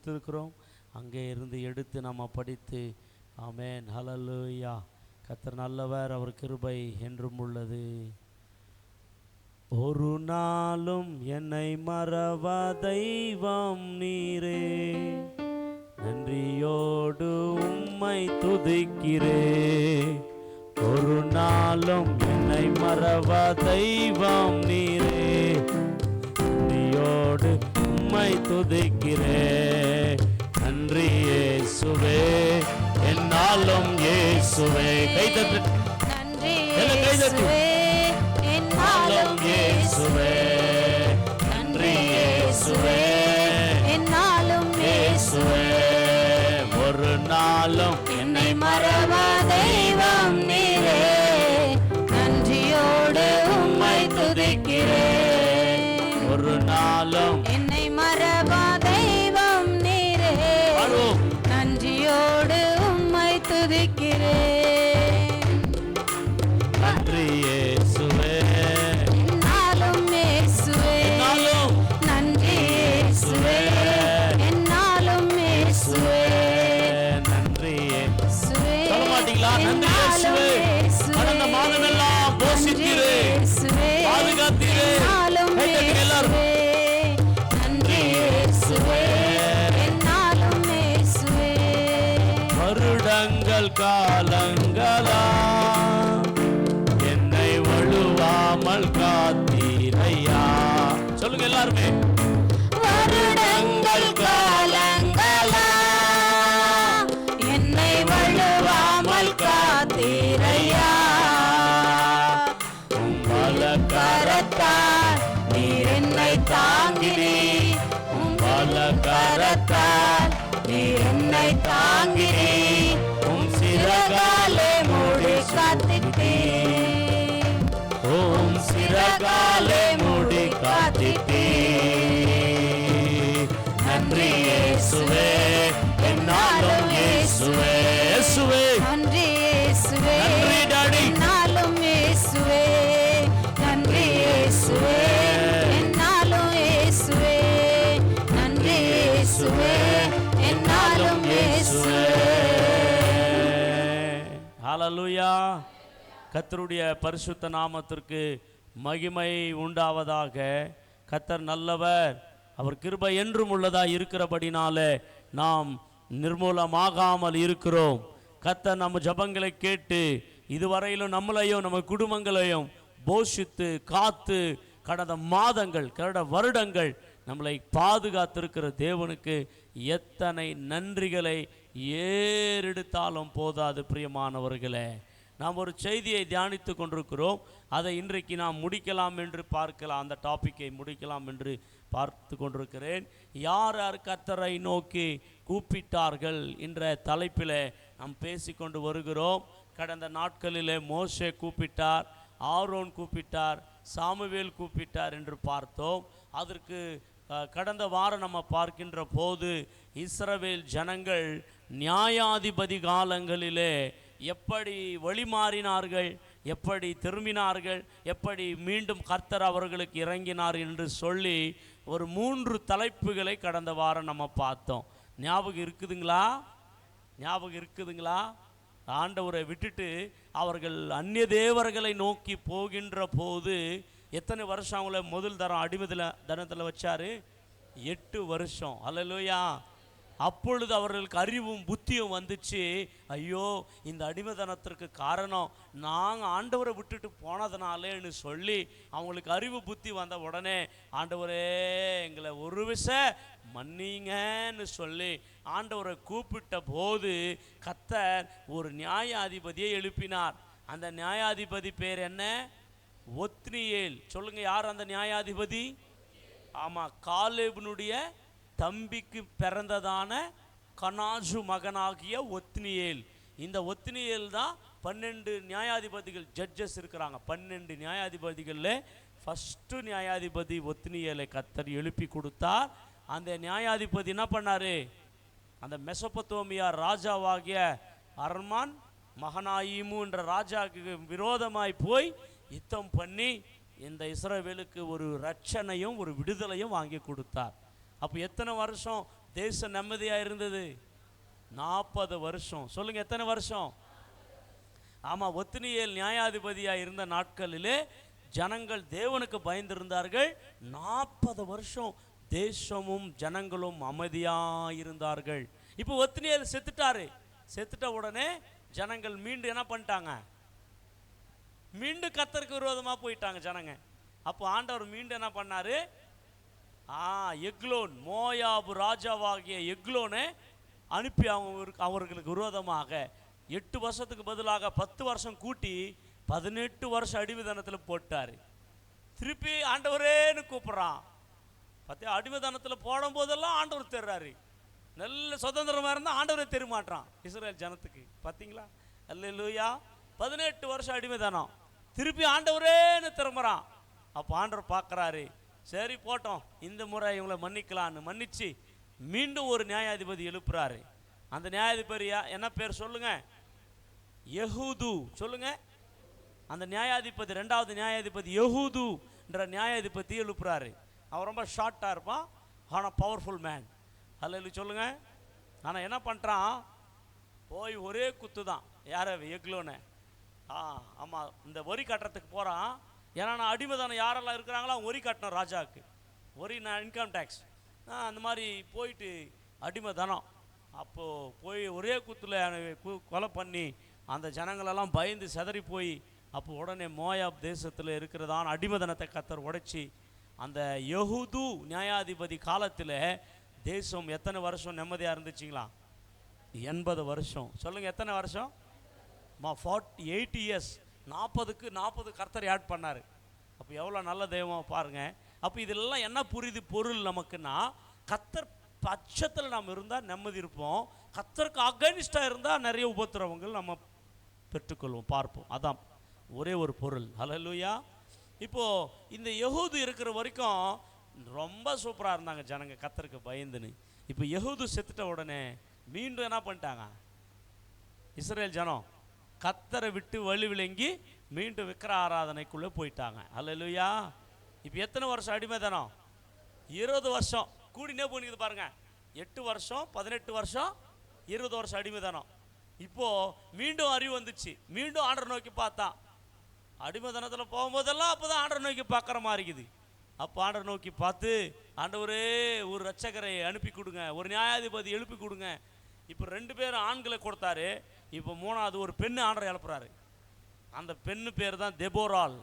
கொடுத்துருக்கிறோம். அங்கே இருந்து எடுத்து நம்ம படித்து ஆமென். ஹல்லேலூயா. கர்த்தர் நல்லவர், அவர் கிருபை என்றும் உள்ளது. ஒரு நாளும் என்னை மறவா தெய்வம் நீரே, நன்றியோடு உம்மை துதிக்கிறே. ஒரு நாளும் என்னை மறவா தெய்வம் நீரே, நன்றியோடு உம்மை துதிக்கிறே. நன்றி இயேசுவே, என்னாலும் இயேசுவே. கைதட்டு, நன்றி கைதட்டு. என்னாலும் இயேசுவே, நன்றி இயேசுவே, என்னாலும் இயேசுவே. ஒரு நாளும் என்னை மறவா தெய்வம் நீரே, நன்றியோடு உம்மை துதிக்கிறேன். ஒரு நாளும் என்னை மறவா தெய்வம் நீரே, நன்றியோடு உம்மை துதிக்கிறேன். நன்றி இயேசுவே, என்னாலும் இயேசுவே, நன்றி இயேசுவே, என்னாலும் இயேசுவே, நன்றி இயேசுவே. சொல்ல மாட்டீங்களா? நன்றி இயேசுவே, கடந்த மாதமெல்லாம் போஷித்தீரே, பாதுகாத்தீரே. கைதட்டுங்க எல்லாரும். நன்றி இயேசுவே, என்னாலும் இயேசுவே. வருடங்கள் காலங்களா என்னை வழுவாமல் காத்தீரையா. சொல்லுங்க எல்லாருமே. வருடங்கள் காலங்களா என்னை வழுவாமல் காத்தீரையா. உம்பல கரத்தால் நீர் என்னை தாங்கினீர், உம்பல கரத்தால் நீர் என்னை தாங்கினீர். சிறகாலே மூடி காத்திட்டீர், ஓம் சிறகாலே மூடி காத்திட்டீர். நன்றி இயேசுவே, என்னாலும் இயேசுவே. இயேசுவே, நன்றி இயேசுவே, நன்றி டாடி. என்னாலும் இயேசுவே, நன்றி இயேசுவே, என்னாலும் இயேசுவே, நன்றி இயேசுவே, என்னாலும் இயேசுவே. ஹல்லேலூயா. கர்த்தருடைய பரிசுத்த நாமத்திற்கு மகிமை உண்டாவதாக. கர்த்தர் நல்லவர், அவர் கிருபை என்றும் உள்ளதா இருக்கிறபடினாலே நாம் நிர்மூலமாகாமல் இருக்கிறோம். கர்த்தர் நம்ம ஜபங்களை கேட்டு இதுவரையிலும் நம்மளையும் நம்ம குடும்பங்களையும் போஷித்து காத்து கடந்த மாதங்கள் கடந்த வருடங்கள் நம்மளை பாதுகாத்திருக்கிற தேவனுக்கு எத்தனை நன்றிகளை ஏறெடுத்தாலும் போதாது. பிரியமானவர்களே, நாம் ஒரு செய்தியை தியானித்து கொண்டிருக்கிறோம். அதை இன்றைக்கு நாம் முடிக்கலாம் என்று பார்க்கலாம். அந்த டாப்பிக்கை முடிக்கலாம் என்று பார்த்து கொண்டிருக்கிறேன். யார் யார் கர்த்தரை நோக்கி கூப்பிட்டார்கள் என்ற தலைப்பில் நாம் பேசிக்கொண்டு வருகிறோம். கடந்த நாட்களிலே மோசே கூப்பிட்டார், ஆரோன் கூப்பிட்டார், சாமுவேல் கூப்பிட்டார் என்று பார்த்தோம். அதற்கு கடந்த வாரம் நம்ம பார்க்கின்ற போது இஸ்ரவேல் ஜனங்கள் நியாயாதிபதி காலங்களிலே எப்படி வழிமாறினார்கள், எப்படி திரும்பினார்கள், எப்படி மீண்டும் கர்த்தர் அவர்களுக்கு இறங்கினார் என்று சொல்லி ஒரு 3 தலைப்புகளை கடந்த வாரம் நம்ம பார்த்தோம். ஞாபகம் இருக்குதுங்களா? ஞாபகம் இருக்குதுங்களா? ஆண்டவரை விட்டுட்டு அவர்கள் அந்நிய தேவர்களை நோக்கி போகின்ற போது எத்தனை வருஷம் அவங்கள முதல் தரம் அடிமைத்தனத்தில் வச்சாரு? 8 வருஷம். அல்லேலூயா. அப்பொழுது அவர்களுக்கு அறிவும் புத்தியும் வந்துச்சு. ஐயோ, இந்த அடிமைத்தனத்திற்கு காரணம் நாங்கள் ஆண்டவரை விட்டுட்டு போனதுனாலேன்னு சொல்லி அவங்களுக்கு அறிவு புத்தி வந்த உடனே, ஆண்டவரே எங்களை ஒரு விஷயம் மன்னிங்கன்னு சொல்லி ஆண்டவரை கூப்பிட்ட போது கர்த்தர் ஒரு நியாயாதிபதியை எழுப்பினார். அந்த நியாயாதிபதி பேர் என்ன? ஒத்னியேல். சொல்லுங்க, யார் அந்த நியாயாதிபதி? ஆமாம், காலேபனுடைய தம்பிக்கு பிறந்ததான கனாசு மகனாகிய ஒத்னியேல். இந்த ஒத்னியேல் தான் 12 நியாயாதிபதிகள் ஜட்ஜஸ் இருக்கிறாங்க. 12 நியாயாதிபதிகளில் ஃபஸ்ட்டு நியாயாதிபதி ஒத்னியேலை கர்த்தர் எழுப்பி கொடுத்தார். அந்த நியாயாதிபதி என்ன பண்ணார்? அந்த மெசொப்பொத்தேமியா ராஜாவாகிய அர்மான் மகனாயிமு என்ற ராஜாவுக்கு விரோதமாய் போய் யுத்தம் பண்ணி இந்த இஸ்ரவேலுக்கு ஒரு ரட்சணையும் ஒரு விடுதலையும் வாங்கி கொடுத்தார். அப்போ எத்தனை வருஷம் தேசம் நிம்மதியா இருந்தது? 40 வருஷம். சொல்லுங்க, எத்தனை வருஷம்? ஆமா, ஒத்னியேல் நியாயாதிபதியா இருந்த நாட்களிலே ஜனங்கள் தேவனுக்கு பயந்திருந்தார்கள். 40 வருஷம் தேசமும் ஜனங்களும் அமைதியா இருந்தார்கள். இப்போ ஒத்னியேல் செத்துட்டாரு. செத்துட்ட உடனே ஜனங்கள் மீண்டும் என்ன பண்ணிட்டாங்க? மீண்டும் கர்த்தருக்கு விரோதமா போயிட்டாங்க ஜனங்க. அப்போ ஆண்டவர் மீண்டும் என்ன பண்ணாரு? எக்லோன், மோயாபு ராஜாவாகிய எக்லோனை அனுப்பி அவர்களுக்கு விரோதமாக 8 வருஷத்துக்கு பதிலாக 10 வருஷம் கூட்டி 18 வருஷம் அடிமைதனத்தில் போட்டார். திருப்பி ஆண்டவரேன்னு கூப்பிட்றான். பார்த்தா அடிமைதனத்தில் போடும் போதெல்லாம் ஆண்டவர் தெரிறாரு. நல்ல சுதந்திரமாக இருந்தால் ஆண்டவரே தெரிய மாட்டான் இஸ்ரேல் ஜனத்துக்கு. பார்த்தீங்களா? அல்லேலூயா. 18 வருஷம் அடிமைதனம், திருப்பி ஆண்டவரேன்னு திரும்புகிறான். அப்போ ஆண்டவர் பார்க்குறாரு, சரி போட்டோம், இந்த முறை இவங்களை மன்னிக்கலான்னு மன்னிச்சு மீண்டும் ஒரு நியாயாதிபதி எழுப்புறாரு. அந்த நியாயாதிபதி என்ன பேர் சொல்லுங்க? யெகூது. சொல்லுங்க. அந்த நியாயாதிபதி, 2வது நியாயாதிபதி யெகூது என்ற நியாயாதிபதி எழுப்புறாரு. அவன் ரொம்ப ஷார்ட்டாக இருப்பான், ஆனால் பவர்ஃபுல் மேன். அல்லேலூயா சொல்லுங்க. ஆனால் என்ன பண்ணுறான்? போய் ஒரே குத்து தான். யார்? எக்லோனை. ஆமாம், இந்த வரி கட்டுறதுக்கு போகிறான். ஏன்னா நான் அடிமைதானம் யாரெல்லாம் இருக்கிறாங்களோ அவங்க வரி கட்டணும் ராஜாவுக்கு. வரி நான் இன்கம் டேக்ஸ் அந்த மாதிரி போயிட்டு அடிமைதானம். அப்போது போய் ஒரே குத்தில் கொலை பண்ணி அந்த ஜனங்களெல்லாம் பயந்து செதறி போய், அப்போ உடனே மோயாப் தேசத்தில் இருக்கிறதான அடிமைதனத்தை கர்த்தர் உடைச்சி அந்த யெகூது நியாயாதிபதி காலத்தில் தேசம் எத்தனை வருஷம் நிம்மதியாக இருந்துச்சுங்களா? 80 வருஷம். சொல்லுங்கள், எத்தனை வருஷம்? 48 இயர்ஸ். 40க்கு 40 கர்த்தர் ஆட் பண்ணார். அப்போ எவ்வளோ நல்ல தெய்வம் பாருங்க. அப்போ இதெல்லாம் என்ன புரியுது பொருள் நமக்குன்னா, கர்த்தர் பட்சத்தில் நாம் இருந்தால் நிம்மதி இருப்போம், கர்த்தருக்கு அகைன்ஸ்டாக இருந்தால் நிறைய உபத்திரவங்கள் நம்ம பெற்றுக்கொள்வோம், பார்ப்போம். அதான் ஒரே ஒரு பொருள். ஹல்லேலூயா. இப்போது இந்த யெகூது இருக்கிற வரைக்கும் ரொம்ப சூப்பராக இருந்தாங்க ஜனங்க கர்த்தருக்கு பயந்துன்னு. இப்போ யெகூது செத்துட்ட உடனே மீண்டும் என்ன பண்ணிட்டாங்க? இஸ்ரேல் ஜனம் கர்த்தரை விட்டு வழி விளங்கி மீண்டும் விக்கிர ஆராதனைக்குள்ளே போயிட்டாங்க. ஹல்லேலூயா. இப்போ எத்தனை வருஷம் அடிமைதானம்? 20 வருஷம். கூடினே போனிக்குது பாருங்க. 8 வருஷம், 18 வருஷம், 20 வருஷம் அடிமைதானம். இப்போது மீண்டும் அறிவு வந்துச்சு. மீண்டும் ஆண்டரை நோக்கி பார்த்தா, அடிமைதானத்தில் போகும்போதெல்லாம் அப்போ தான் ஆண்டரை நோக்கி பார்க்குற மாதிரி இருக்குது. அப்போ ஆண்டரை நோக்கி பார்த்து, ஆண்டவரே ஒரு ரட்சகரை அனுப்பி கொடுங்க, ஒரு நியாயாதிபதி எழுப்பி கொடுங்க. இப்போ 2 பேரும் ஆண்களை கொடுத்தாரு. இப்போ 3வது ஒரு பெண்ணு ஆண்டரை எழுப்புறாரு. அந்த பெண்ணு பேர் தான் தெபோராள்.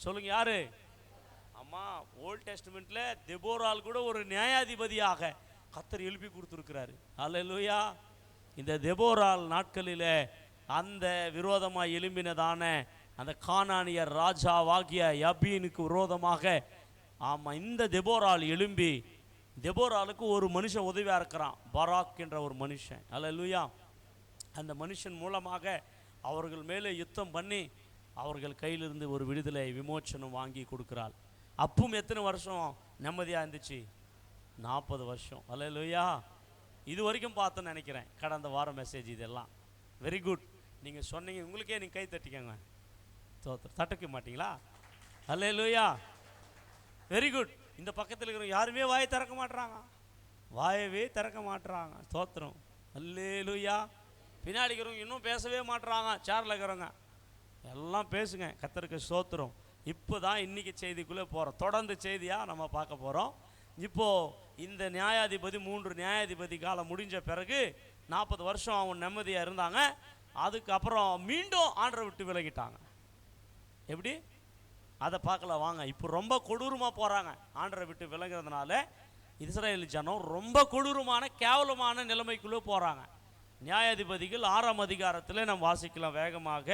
சொல்லுங்க, யாரு? அம்மா, ஓல்ட் டெஸ்டமெண்ட்ல தெபோராள் கூட ஒரு நியாயாதிபதியாக கர்த்தர் எழுப்பி கொடுத்துருக்கிறாரு. ஹல்லேலூயா. இந்த தெபோராள் நாட்களில் அந்த விரோதமாக எழும்பினதான அந்த கானானியர் ராஜாவாகிய யபீனுக்கு விரோதமாக, ஆமாம், இந்த தெபோராள் எழும்பி, தெபோராளுக்கு ஒரு மனுஷன் உதவியாக இருக்கிறான், பராக் என்ற ஒரு மனுஷன். ஹல்லேலூயா. அந்த மனுஷன் மூலமாக அவர்கள் மேலே யுத்தம் பண்ணி அவர்கள் கையிலிருந்து ஒரு விடுதலை விமோச்சனம் வாங்கி கொடுக்குறாள். அப்பவும் எத்தனை வருஷம் நிம்மதியாக இருந்துச்சு? 40 வருஷம். ஹல்லேலூயா. இது வரைக்கும் பார்த்தோன்னு நினைக்கிறேன் கடந்த வாரம் மெசேஜ். இதெல்லாம் வெரி குட். நீங்கள் சொன்னீங்க, உங்களுக்கே நீங்கள் கை தட்டிக்கங்க. தட்டிக்க மாட்டீங்களா? ஹல்லேலூயா. Very good. இந்த பக்கத்தில் இருக்கிறவங்க யாருமே வாயை திறக்க மாட்டுறாங்க, வாயவே திறக்க மாட்டுறாங்க. ஸ்தோத்திரம். ஹல்லேலூயா. பின்னாடி இருக்கிறவங்க இன்னும் பேசவே மாட்டுறாங்க. சேரில் இருக்கிறவங்க எல்லாம் பேசுங்க. கர்த்தருக்கு ஸ்தோத்திரம். இப்போ தான் இன்றைக்கி செய்திக்குள்ளே போகிறோம். தொடர்ந்து செய்தியாக நம்ம பார்க்க போகிறோம். இப்போது இந்த நியாயாதிபதி 3 நியாயாதிபதி காலம் முடிஞ்ச பிறகு 40 வருஷம் அவங்க நிம்மதியாக இருந்தாங்க. அதுக்கப்புறம் மீண்டும் ஆண்டரை விட்டு விலகிட்டாங்க. எப்படி? அதை பார்க்கலாம் வாங்க. இப்போ ரொம்ப கொடூரமாக போகிறாங்க. ஆண்டரை விட்டு விலகிறதுனால இஸ்ரேல் ஜனம் ரொம்ப கொடூரமான கேவலமான நிலைமைக்குள்ளே போகிறாங்க. நியாயாதிபதிகள் 6ஆம் அதிகாரத்தில் நம்ம வாசிக்கலாம் வேகமாக.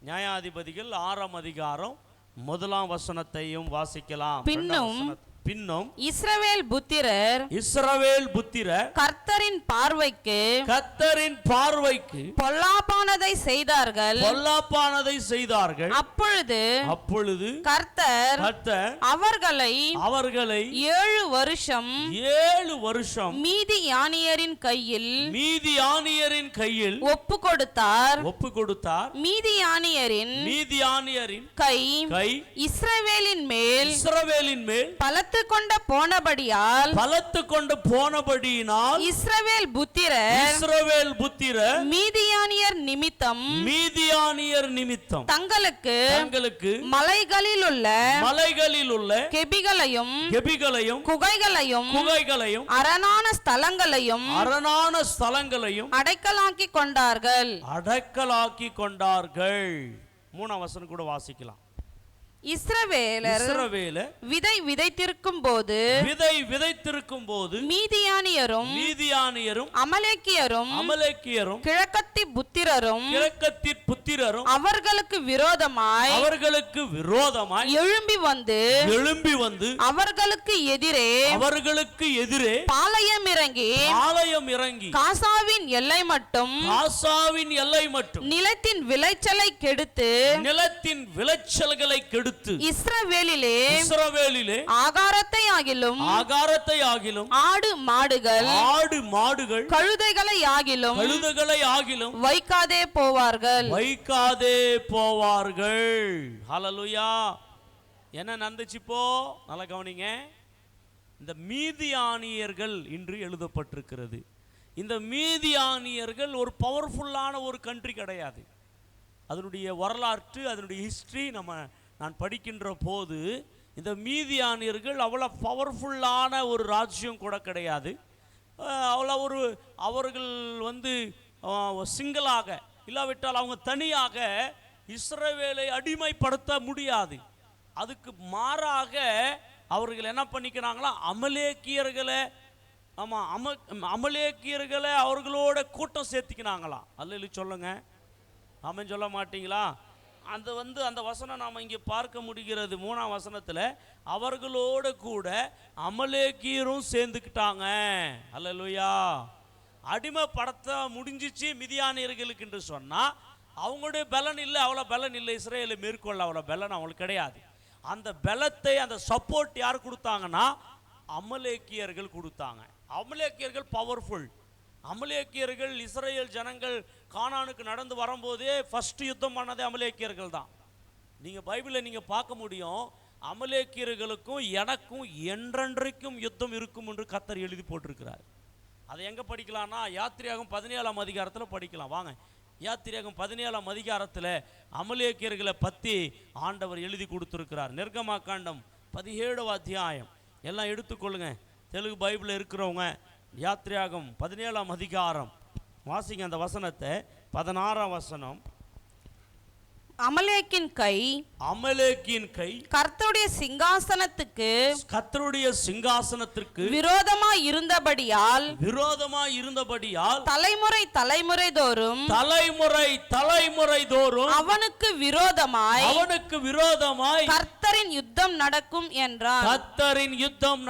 நியாயாதிபதிகள் 6ஆம் அதிகாரம் 1ஆம் வசனத்தையும் வாசிக்கலாம். பின்னும் இஸ்ரவேல் புத்திரர் கர்த்தரின் பார்வைக்கு பொல்லாப்பானதை செய்தார்கள். அப்பொழுது கர்த்தர் அவர்களை 7 வருஷம் மீதியானியரின் கையில் ஒப்பு கொடுத்தார். மீதியானியரின் கை இஸ்ரவேலின் மேல் பலத்த பலத்து கொண்ட போனபடியால் இஸ்ரவேல் புத்திரர் மீதியானியர் நிமித்தம் தங்களுக்கு மலைகளில் உள்ள கெபிகளையும் குகைகளையும் அரணான ஸ்தலங்களையும் அடைக்கலாக்கி கொண்டார்கள். 3 வசனம் கூட வாசிக்கலாம். இஸ்ரவேலர் விதை விதைத்திருக்கும் போது மீதியானியரும் அமலேக்கியரும் கிழக்கத்தி புத்திரரும் அவர்களுக்கு விரோதமாய் எழும்பி வந்து அவர்களுக்கு எதிரே பாளையம் இறங்கி காசாவின் எல்லை மட்டும் நிலத்தின் விளைச்சலை கெடுத்து இஸ்ரவேலிலே ஆகாரத்தை ஆகிலும் ஆடு மாடுகள் கழுதைகளை ஆகிலும் வைக்காதே போவார்கள். ஹல்லேலூயா. என்ன நடந்துச்சு இப்போ? நல்லா கவனிங்க. இந்த மீதியானியர்கள் என்று எழுதப்பட்டிருக்கிறது. இந்த மீதியானியர்கள் ஒரு பவர்ஃபுல்லான ஒரு கண்ட்ரி கிடையாது. அதனுடைய வரலாற்று, அதனுடைய ஹிஸ்டரி நான் படிக்கின்ற போது இந்த மீதியானியர்கள் அவ்வளோ பவர்ஃபுல்லான ஒரு ராஜ்யம் கூட கிடையாது. அவர்கள் சிங்கிளாக இல்லாவிட்டால் அவங்க தனியாக இஸ்ரவேலை அடிமைப்படுத்த முடியாது. அதுக்கு மாறாக அவர்கள் என்ன பண்ணிக்கிறாங்களா, அமலேக்கியர்களை அவர்களோட கூட்டம் சேர்த்துக்கினாங்களா? அல்ல சொல்லுங்க, ஆமென் சொல்ல மாட்டீங்களா? அந்த வசனம் நாம் இங்கே பார்க்க முடிகிறது. 3ஆம் வசனத்தில் அவர்களோடு கூட அமலேக்கியரும் சேர்ந்துக்கிட்டாங்க. அல்லேலூயா. அடிமைப்படுத்த முடிஞ்சிச்சு மிதியானியர்களுக்கு என்று சொன்னால் அவங்களுடைய பலன் இல்லை, அவ்வளோ பலன் இல்லை. இஸ்ரவேலை மேற்கொள்ள அவ்வளோ பலன் அவங்களுக்கு கிடையாது. அந்த பலத்தை, அந்த சப்போர்ட் யார் கொடுத்தாங்கன்னா அமலேக்கியர்கள் கொடுத்தாங்க. அமலேக்கியர்கள் பவர்ஃபுல். அமலேக்கியர்கள் இஸ்ரேல் ஜனங்கள் கானானுக்கு நடந்து வரும்போதே ஃபர்ஸ்ட் யுத்தம் பண்ணதே அமலேக்கியர்கள் தான். நீங்கள் பைபிளில் நீங்கள் பார்க்க முடியும், அமலேக்கியர்களுக்கும் எனக்கும் என்றென்றைக்கும் யுத்தம் இருக்கும் என்று கர்த்தர் எழுதி போட்டிருக்கிறார். அதை எங்கே படிக்கலாம்னா யாத்திரையாகும் 17ஆம் அதிகாரத்தில் படிக்கலாம். வாங்க, யாத்திரையாகும் 17ஆம் அதிகாரத்தில் அமலேக்கியர்களை பற்றி ஆண்டவர் எழுதி கொடுத்துருக்கிறார். நிர்கமாகாண்டம் 17ஆம் அத்தியாயம் எல்லாம் எடுத்துக்கொள்ளுங்க. தெலுங்கு பைபிளில் இருக்கிறவங்க யாத்திரையாகும் 17ஆம் அதிகாரம் வாசிங்க. அந்த வசனத்தை 16ஆம் வசனம். அமலேக்கின் கை கர்த்தருடைய சிங்காசனத்துக்கு விரோதமாய் இருந்தபடியால் தலைமுறை தோறும் அவனுக்கு விரோதமாய் கர்த்தரின் யுத்தம்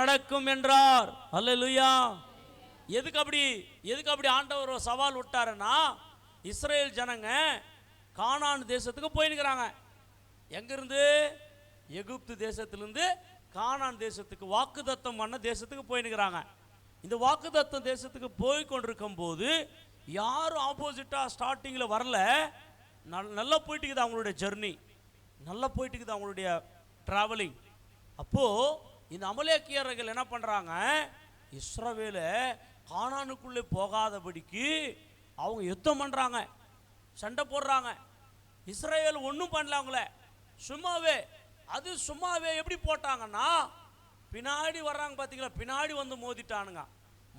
நடக்கும் என்றார். அல்லேலூயா. எதுக்கு அப்படி ஆண்டவர் சவால் விட்டாருன்னா, இஸ்ரேல் ஜனங்க கானான் தேசத்துக்கு போயிருக்கிறாங்க. எங்கிருந்து? எகிப்து தேசத்திலிருந்து கானான் தேசத்துக்கு, வாக்குத்தத்தம் பண்ண தேசத்துக்கு போயிருக்கிறாங்க. இந்த வாக்குத்தத்தம் தேசத்துக்கு போய் கொண்டிருக்கும் போது யாரும் ஆப்போசிட்டா ஸ்டார்டிங்கில் வரல. நல்லா போயிட்டு இருக்குது அவங்களுடைய ஜெர்னி, நல்லா போயிட்டு இருக்குது அவங்களுடைய டிராவலிங். அப்போது இந்த அமலேக்கியர்கள் என்ன பண்ணுறாங்க, இஸ்ரவேலை கானானுக்குள்ளே போகாதபடிக்கு அவங்க யுத்தம் பண்ணுறாங்க, சண்டை போடுறாங்க. இஸ்ரவேல் ஒன்றும் பண்ணல, அவங்கள சும்மாவே எப்படி போட்டாங்கன்னா, பின்னாடி வர்றாங்க பார்த்தீங்களா, பின்னாடி வந்து மோதிட்டானுங்க.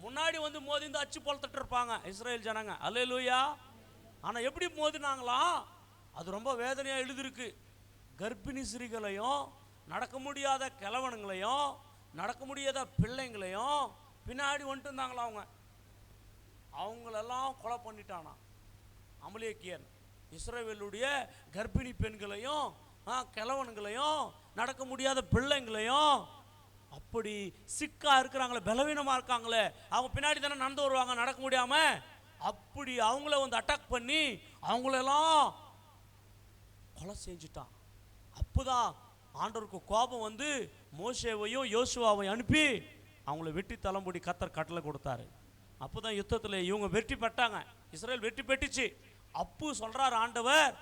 முன்னாடி வந்து மோதி இந்த அச்சு பொழுத்துட்டு இருப்பாங்க இஸ்ரேல் ஜனங்க. அல்லேலூயா. ஆனால் எப்படி மோதினாங்களாம், அது ரொம்ப வேதனையாக எழுதிருக்கு. கர்ப்பிணி ஸ்திரீகளையும், நடக்க முடியாத கிழவனுங்களையும், நடக்க முடியாத பிள்ளைங்களையும் பின்னாடி வந்துட்டு இருந்தாங்களா. அவங்களெல்லாம் கொலை பண்ணிட்டானா அமலேக்கியன். இஸ்ரவேலுடைய கர்ப்பிணி பெண்களையும், கிழவனுங்களையும், நடக்க முடியாத பிள்ளைங்களையும், அப்படி சிக்கா இருக்கிறாங்களே, பலவீனமாக இருக்காங்களே, அவங்க பின்னாடி தானே நடந்து வருவாங்க நடக்க முடியாம, அப்படி அவங்கள அட்டாக் பண்ணி அவங்களெல்லாம் கொலை செஞ்சுட்டான். அப்போதான் ஆண்டவருக்கு கோபம் வந்து மோசேவையும் யோசுவாவையும் அனுப்பி அவங்கள வெட்டி தலைமுடி கர்த்தர் கட்டளை கொடுத்தாரு. அப்போதான் யுத்தத்தில் இவங்க வெற்றி பெற்றாங்க, இஸ்ரேல் வெற்றி பெற்றுச்சு. அப்போ சொல்றார் ஆண்டவர்,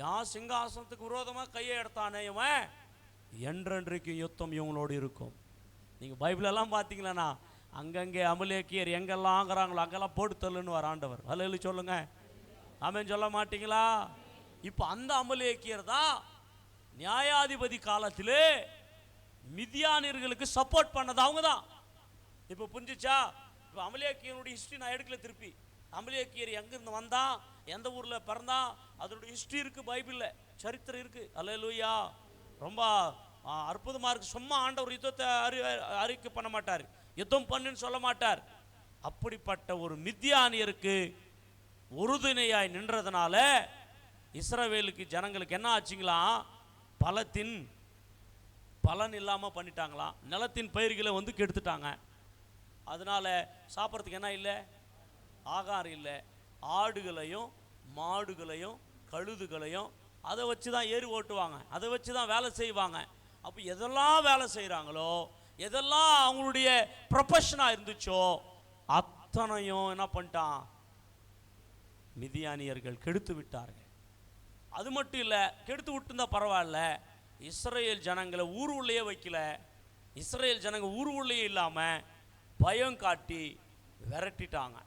யார் சிங்காசனத்துக்கு விரோதமாக கையை எடுத்தானே இவன், என்றென்றைக்கு யுத்தம் இவங்களோடு இருக்கும். நீங்கள் பைபிளெல்லாம் பார்த்தீங்களா, அங்கங்கே அமலேக்கியர் எங்கெல்லாம் ஆகிறாங்களோ அங்கெல்லாம் போட்டு தள்ளுன்னு வர ஆண்டவர். அல்ல சொல்லுங்க, ஆமென் சொல்ல மாட்டீங்களா? இப்போ அந்த அமலேக்கியர் தான் நியாயாதிபதி காலத்திலே மிதியானியர்களுக்கு சப்போர்ட் பண்ணது அவங்க தான். இப்போ புரிஞ்சிச்சா? இப்போ அமலேக்கியனுடைய ஹிஸ்ட்ரி நான் எடுக்கல திருப்பி. அமலேக்கியர் எங்கிருந்து வந்தான், எந்த ஊரில் பிறந்தான், அதனுடைய ஹிஸ்ட்ரி இருக்குது, பைபிளில் சரித்திரம் இருக்குது. அல்லேலூயா, ரொம்ப அற்புதமாக இருக்குது. சும்மா ஆண்டவர் யுத்தத்தை அறிக்கை பண்ண மாட்டார், யுத்தம் பண்ணுன்னு சொல்ல மாட்டார். அப்படிப்பட்ட ஒரு மிதியானியருக்கு உறுதுணையாய் நின்றதுனால இஸ்ரவேலுக்கு ஜனங்களுக்கு என்ன ஆச்சுங்களாம், பலத்தின் பலன் இல்லாமல் பண்ணிட்டாங்களாம். நிலத்தின் பயிர்களை வந்து கெடுத்துட்டாங்க. அதனால சாப்பிட்றதுக்கு என்ன இல்லை, ஆகாரம் இல்லை. ஆடுகளையும் மாடுகளையும் கழுதுகளையும் அதை வச்சு தான் ஏறி ஓட்டுவாங்க, அதை வச்சு தான் வேலை செய்வாங்க. அப்போ எதெல்லாம் வேலை செய்கிறாங்களோ, எதெல்லாம் அவங்களுடைய ப்ரொஃபஷனாக இருந்துச்சோ அத்தனையும் என்ன பண்ணிட்டான், மிதியானியர்கள் கெடுத்து விட்டார்கள். அது மட்டும் இல்லை, கெடுத்து விட்டுருந்தா பரவாயில்ல, இஸ்ரேல் ஜனங்களை ஊர் உள்ளே வைக்கல. இஸ்ரேல் ஜனங்க ஊர் உள்ளே இல்லாமல் பயம் காட்டி விரட்டிட்டாங்க.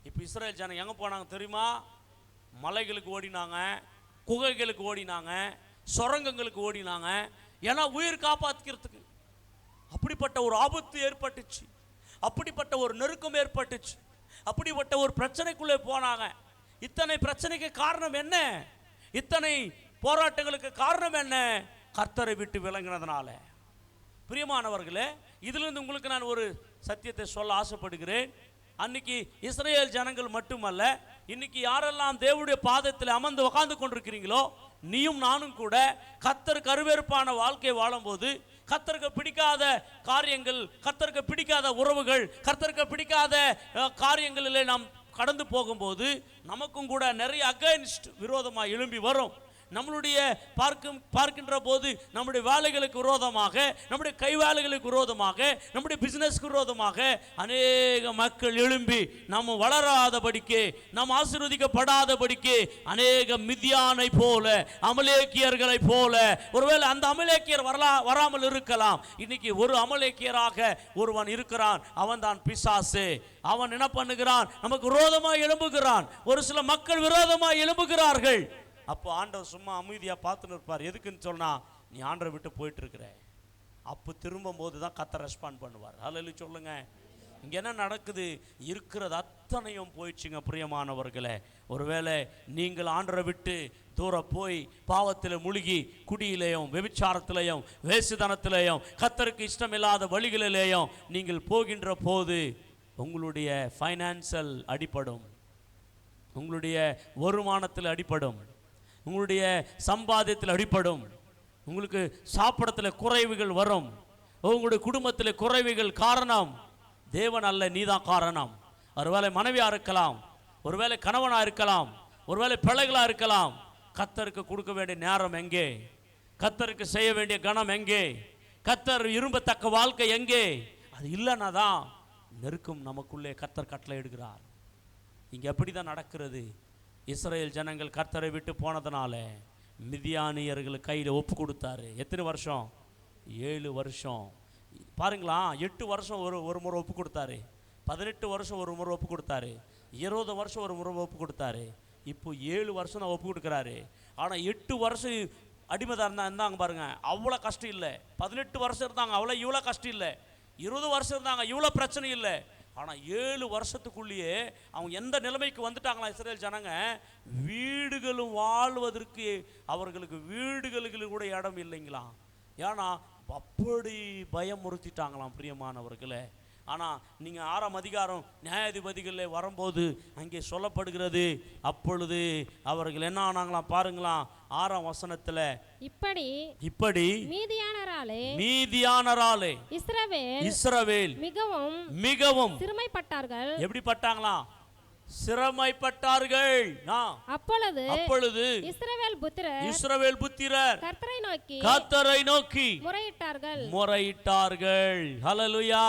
இப்போ இஸ்ரேல் ஜனங்க எங்கே போனாங்க தெரியுமா? மலைகளுக்கு ஓடினாங்க, குகைகளுக்கு ஓடினாங்க, சுரங்கங்களுக்கு ஓடினாங்க. ஏன்னா உயிர் காப்பாற்றிக்கிறதுக்கு. அப்படிப்பட்ட ஒரு ஆபத்து ஏற்பட்டுச்சு, அப்படிப்பட்ட ஒரு நெருக்கம் ஏற்பட்டுச்சு, அப்படிப்பட்ட ஒரு பிரச்சனைக்குள்ளே போனாங்க. இத்தனை பிரச்சனைக்கு காரணம் என்ன? இத்தனை போராட்டங்களுக்கு காரணம் என்ன? கர்த்தரை விட்டு விலங்கினதுனால. பிரியமானவர்களே, இதிலிருந்து உங்களுக்கு நான் ஒரு சத்தியத்தை சொல்ல ஆசைப்படுகிறேன். அன்னைக்கு இஸ்ரேல் ஜனங்கள் மட்டுமல்ல, இன்னைக்கு யாரெல்லாம் தேவனுடைய பாதத்தில் அமர்ந்து உட்கார்ந்து கொண்டிருக்கிறீங்களோ, நீயும் நானும் கூட கர்த்தருக்கு அருவருப்பான வாழ்க்கை வாழும்போது, கர்த்தருக்கு பிடிக்காத காரியங்கள், கர்த்தருக்கு பிடிக்காத உறவுகள், கர்த்தருக்கு பிடிக்காத காரியங்களிலே நாம் கடந்து போகும்போது நமக்கும் கூட நிறைய அகைன்ஸ்ட் விரோதமாக எழும்பி வரும். நம்மளுடைய பார்க்கின்ற போது நம்முடைய வேலைகளுக்கு விரோதமாக, நம்முடைய கை வேலைகளுக்கு விரோதமாக, நம்முடைய பிசினஸ்க்கு விரோதமாக அநேக மக்கள் எழும்பி நம்ம வளராதபடிக்கு, நாம் ஆசீர்வதிக்கப்படாதபடிக்கு அநேக மிதியானை போல, அமலேக்கியர்களை போல, ஒருவேளை அந்த அமலேக்கியர் வராமல் இருக்கலாம். இன்னைக்கு ஒரு அமலேக்கியராக ஒருவன் இருக்கிறான், அவன் தான் பிசாசு. அவன் என்ன பண்ணுகிறான், நமக்கு விரோதமாக எழும்புகிறான். ஒரு சில மக்கள் விரோதமாக எழும்புகிறார்கள். அப்போ ஆண்டவர் சும்மா அமைதியாக பார்த்துன்னு இருப்பார். எதுக்குன்னு சொன்னா, நீ ஆண்டரை விட்டு போயிட்டு இருக்கிற. அப்போ திரும்பும் போது தான் கர்த்தர் ரெஸ்பாண்ட் பண்ணுவார். அல்லேலூயா சொல்லுங்க. இங்கே என்ன நடக்குது? இருக்கிறது அத்தனையும் போயிடுச்சுங்க பிரியமானவர்களே. ஒருவேளை நீங்கள் ஆண்டரை விட்டு தூரம் போய் பாவத்தில் முழுகி குடியிலேயும் விபச்சாரத்திலையும் வேசித்தனத்திலையும் கர்த்தருக்கு இஷ்டமில்லாத வழிகளிலேயும் நீங்கள் போகின்ற போது உங்களுடைய ஃபைனான்சியல் அடிப்படும், உங்களுடைய வருமானத்தில் அடிப்படும், உங்களுடைய சம்பாத்தியத்தில் அடிப்படும், உங்களுக்கு சாப்பிடத்தில் குறைவுகள் வரும், உங்களுடைய குடும்பத்தில் குறைவுகள். காரணம் தேவன் அல்ல, நீதான் காரணம். ஒருவேளை மனைவியாக இருக்கலாம், ஒருவேளை கணவனாக இருக்கலாம், ஒருவேளை பிள்ளைகளாக இருக்கலாம். கர்த்தருக்கு கொடுக்க வேண்டிய நேரம் எங்கே? கர்த்தருக்கு செய்ய வேண்டிய கணம் எங்கே? கர்த்தர் விரும்பத்தக்க வாழ்க்கை எங்கே? அது இல்லைன்னா தான் நெருக்கம் நமக்குள்ளே கர்த்தர் கட்டளை எடுக்கிறார். இங்கே எப்படி தான் நடக்கிறது? இஸ்ரேல் ஜனங்கள் கர்த்தரை விட்டு போனதுனால மிதியானியர்கள் கையில் ஒப்பு கொடுத்தாரு. எத்தனை வருஷம்? 7 வருஷம். பாருங்களா, 8 வருஷம் ஒரு முறை ஒப்பு கொடுத்தாரு, 18 வருஷம் ஒரு முறை ஒப்பு கொடுத்தாரு, 20 வருஷம் ஒரு முறை ஒப்பு கொடுத்தாரு. இப்போ 7 வருஷம் தான் ஒப்பு கொடுக்குறாரு. ஆனால் 8 வருஷம் அடிமைதான் இருந்தாங்க பாருங்க, அவ்வளோ கஷ்டம் இல்லை. 18 வருஷம் இருந்தாங்க, அவ்வளோ இவ்வளோ கஷ்டம் இல்லை. 20 வருஷம் இருந்தாங்க, இவ்வளோ பிரச்சனை இல்லை. ஆனால் 7 வருஷத்துக்குள்ளேயே அவங்க எந்த நிலைமைக்கு வந்துட்டாங்களா இஸ்ரேல் ஜனங்க? வீடுகளும் வாழ்வதற்கு அவர்களுக்கு வீடுகளுக்கு கூட இடம் இல்லைங்களாம். ஏன்னா அப்படி பயமுறுத்திட்டாங்களாம் பிரியமானவர்களே. ஆனால் நீங்கள் 6ஆம் அதிகாரம் நியாயாதிபதிகளில் வரும்போது அங்கே சொல்லப்படுகிறது, அப்பொழுது அவர்கள் என்ன ஆனாங்களாம் பாருங்களாம். 6ஆம் வசனத்தில், இப்படி மீதியானராலே இஸ்ரவேல் மிகவும் சிறுமைப்பட்டார்கள். எப்படி பட்டாங்களாம்? சிரமைப்பட்டார்கள். அப்பொழுது இஸ்ரவேல் புத்திரர் கர்த்தரை நோக்கி முறையிட்டார்கள். ஹல்லேலூயா.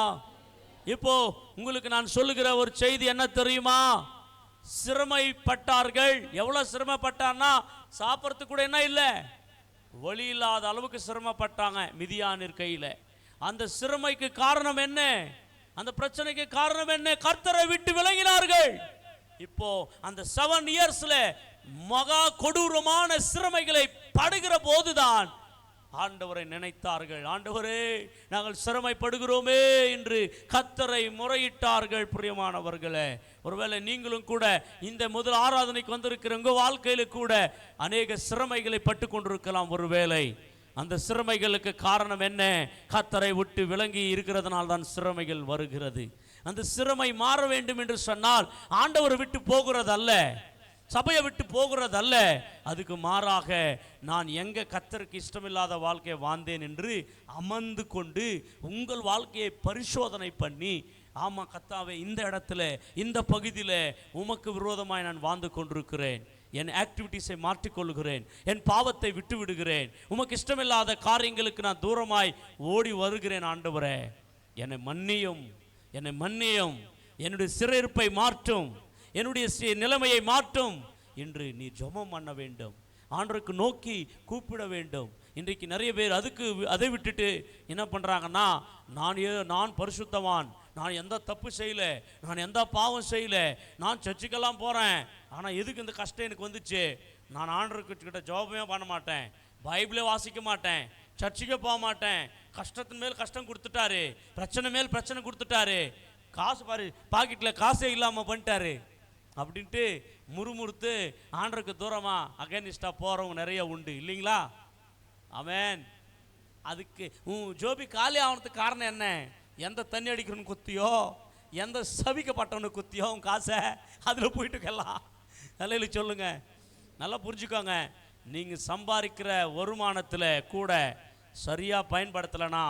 இப்போ உங்களுக்கு நான் சொல்லுகிற ஒரு செய்தி என்ன தெரியுமா? சிரமைப்பட்டார்கள். எவ்வளவு சிரமப்பட்டான்னா, சாப்பிட்றதுக்கு கூட என்ன இல்லை, வழி இல்லாத அளவுக்கு சிரமப்பட்டாங்க மிதியானின் கையில். அந்த சிறுமைக்கு காரணம் என்ன? அந்த பிரச்சனைக்கு காரணம் என்ன? கர்த்தரை விட்டு விலகினார்கள். இப்போ அந்த 7 இயர்ஸ்ல மகா கொடூரமான சிறுமைகளை படுகிற போதுதான் ஆண்டவரை நினைத்தார்கள். ஆண்டவரே, நாங்கள் சிரமைப்படுகிறோமே என்று கர்த்தரை முறையிட்டார்கள். பிரியமானவர்களே, ஒருவேளை நீங்களும் கூட இந்த முதல் ஆராதனைக்கு வந்திருக்கிற உங்க வாழ்க்கையில கூட அநேக சிரமைகளை பட்டு கொண்டிருக்கலாம். ஒருவேளை அந்த சிரமைகளுக்கு காரணம் என்ன? கர்த்தரை விட்டு விலகி இருக்கிறதுனால தான் சிரமைகள் வருகிறது. அந்த சிரமை மாற வேண்டும் என்று சொன்னால் ஆண்டவரை விட்டு போகிறதல்ல, சபையை விட்டு போகிறதல்ல, அதுக்கு மாறாக நான் எங்க கர்த்தருக்கு இஷ்டமில்லாத வாழ்க்கையை வாழ்ந்தேன் என்று அமர்ந்து கொண்டு உங்கள் வாழ்க்கையை பரிசோதனை பண்ணி, ஆமா கர்த்தாவே, இந்த இடத்துல இந்த பகுதியில் உமக்கு விரோதமாய் நான் வாழ்ந்து கொண்டிருக்கிறேன், என் ஆக்டிவிட்டீஸை மாற்றிக்கொள்கிறேன், என் பாவத்தை விட்டு விடுகிறேன், உமக்கு இஷ்டமில்லாத காரியங்களுக்கு நான் தூரமாய் ஓடி வருகிறேன். ஆண்டவரே, என்னை மன்னியும், என்னை மன்னியும், என்னுடைய சிறையிருப்பை மாற்றும், என்னுடைய நிலைமையை மாற்றும் என்று நீ ஜெபம் பண்ண வேண்டும். ஆண்டவருக்கு நோக்கி கூப்பிட வேண்டும். இன்றைக்கு நிறைய பேர் அதை விட்டுட்டு என்ன பண்ணுறாங்கன்னா, நான் பரிசுத்தவான், நான் எந்த தப்பு செய்யல, நான் எந்த பாவம் செய்யல, நான் சர்ச்சுக்கெல்லாம் போகிறேன், ஆனால் எதுக்கு இந்த கஷ்டம் எனக்கு வந்துச்சு, நான் ஆண்டவர்கிட்ட ஜெபமே பண்ண மாட்டேன், பைபிளே வாசிக்க மாட்டேன், சர்ச்சுக்கே போக மாட்டேன், கஷ்டத்தின் மேல் கஷ்டம் கொடுத்துட்டாரு, பிரச்சனை மேல் பிரச்சனை கொடுத்துட்டாரு, காசு பாரு பாக்கெட்டில் காசே இல்லாமல் பண்ணிட்டாரு அப்படின்ட்டு முறுமுறுத்து ஆண்டருக்கு தூரமாக அகைனிஸ்டாக போகிறவங்க நிறைய உண்டு இல்லைங்களா? ஆமென். அதுக்கு ஜோபி காலி ஆகிறதுக்கு காரணம் என்ன? எந்த தண்ணி அடிக்கிறவனு குத்தியோ, எந்த சபிக்கப்பட்டவனு குத்தியோ உன் காசை அதில் போயிட்டுக்கலாம். தலையில சொல்லுங்க, நல்லா புரிஞ்சுக்கோங்க. நீங்கள் சம்பாதிக்கிற வருமானத்தில் கூட சரியாக பயன்படுத்தலைன்னா,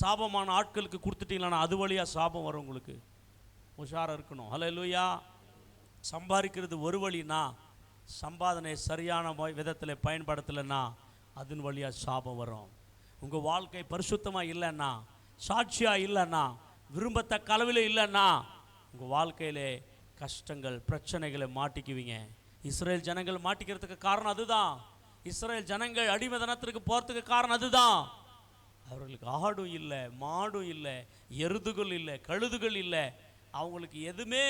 சாபமான ஆட்களுக்கு கொடுத்துட்டீங்களா, அது வழியாக சாபம் வரும். உங்களுக்கு உஷாராக இருக்கணும். ஹல்லேலூயா. சம்பாதிக்கிறது ஒரு வழினா, சம்பாதனை சரியான விதத்தில் பயன்படுத்தலைன்னா அதன் வழியாக சாபம் வரும். உங்கள் வாழ்க்கை பரிசுத்தமாக இல்லைன்னா, சாட்சியாக இல்லைன்னா, விரும்பத்தக்க அளவில் இல்லைன்னா உங்கள் வாழ்க்கையிலே கஷ்டங்கள் பிரச்சனைகளை மாட்டிக்குவீங்க. இஸ்ரேல் ஜனங்கள் மாட்டிக்கிறதுக்கு காரணம் அதுதான். இஸ்ரேல் ஜனங்கள் அடிமைத்தனத்திற்கு போகிறதுக்கு காரணம் அதுதான். அவர்களுக்கு ஆடும் இல்லை, மாடும் இல்லை, எருதுகள் இல்லை, கழுதுகள் இல்லை, அவங்களுக்கு எதுவுமே,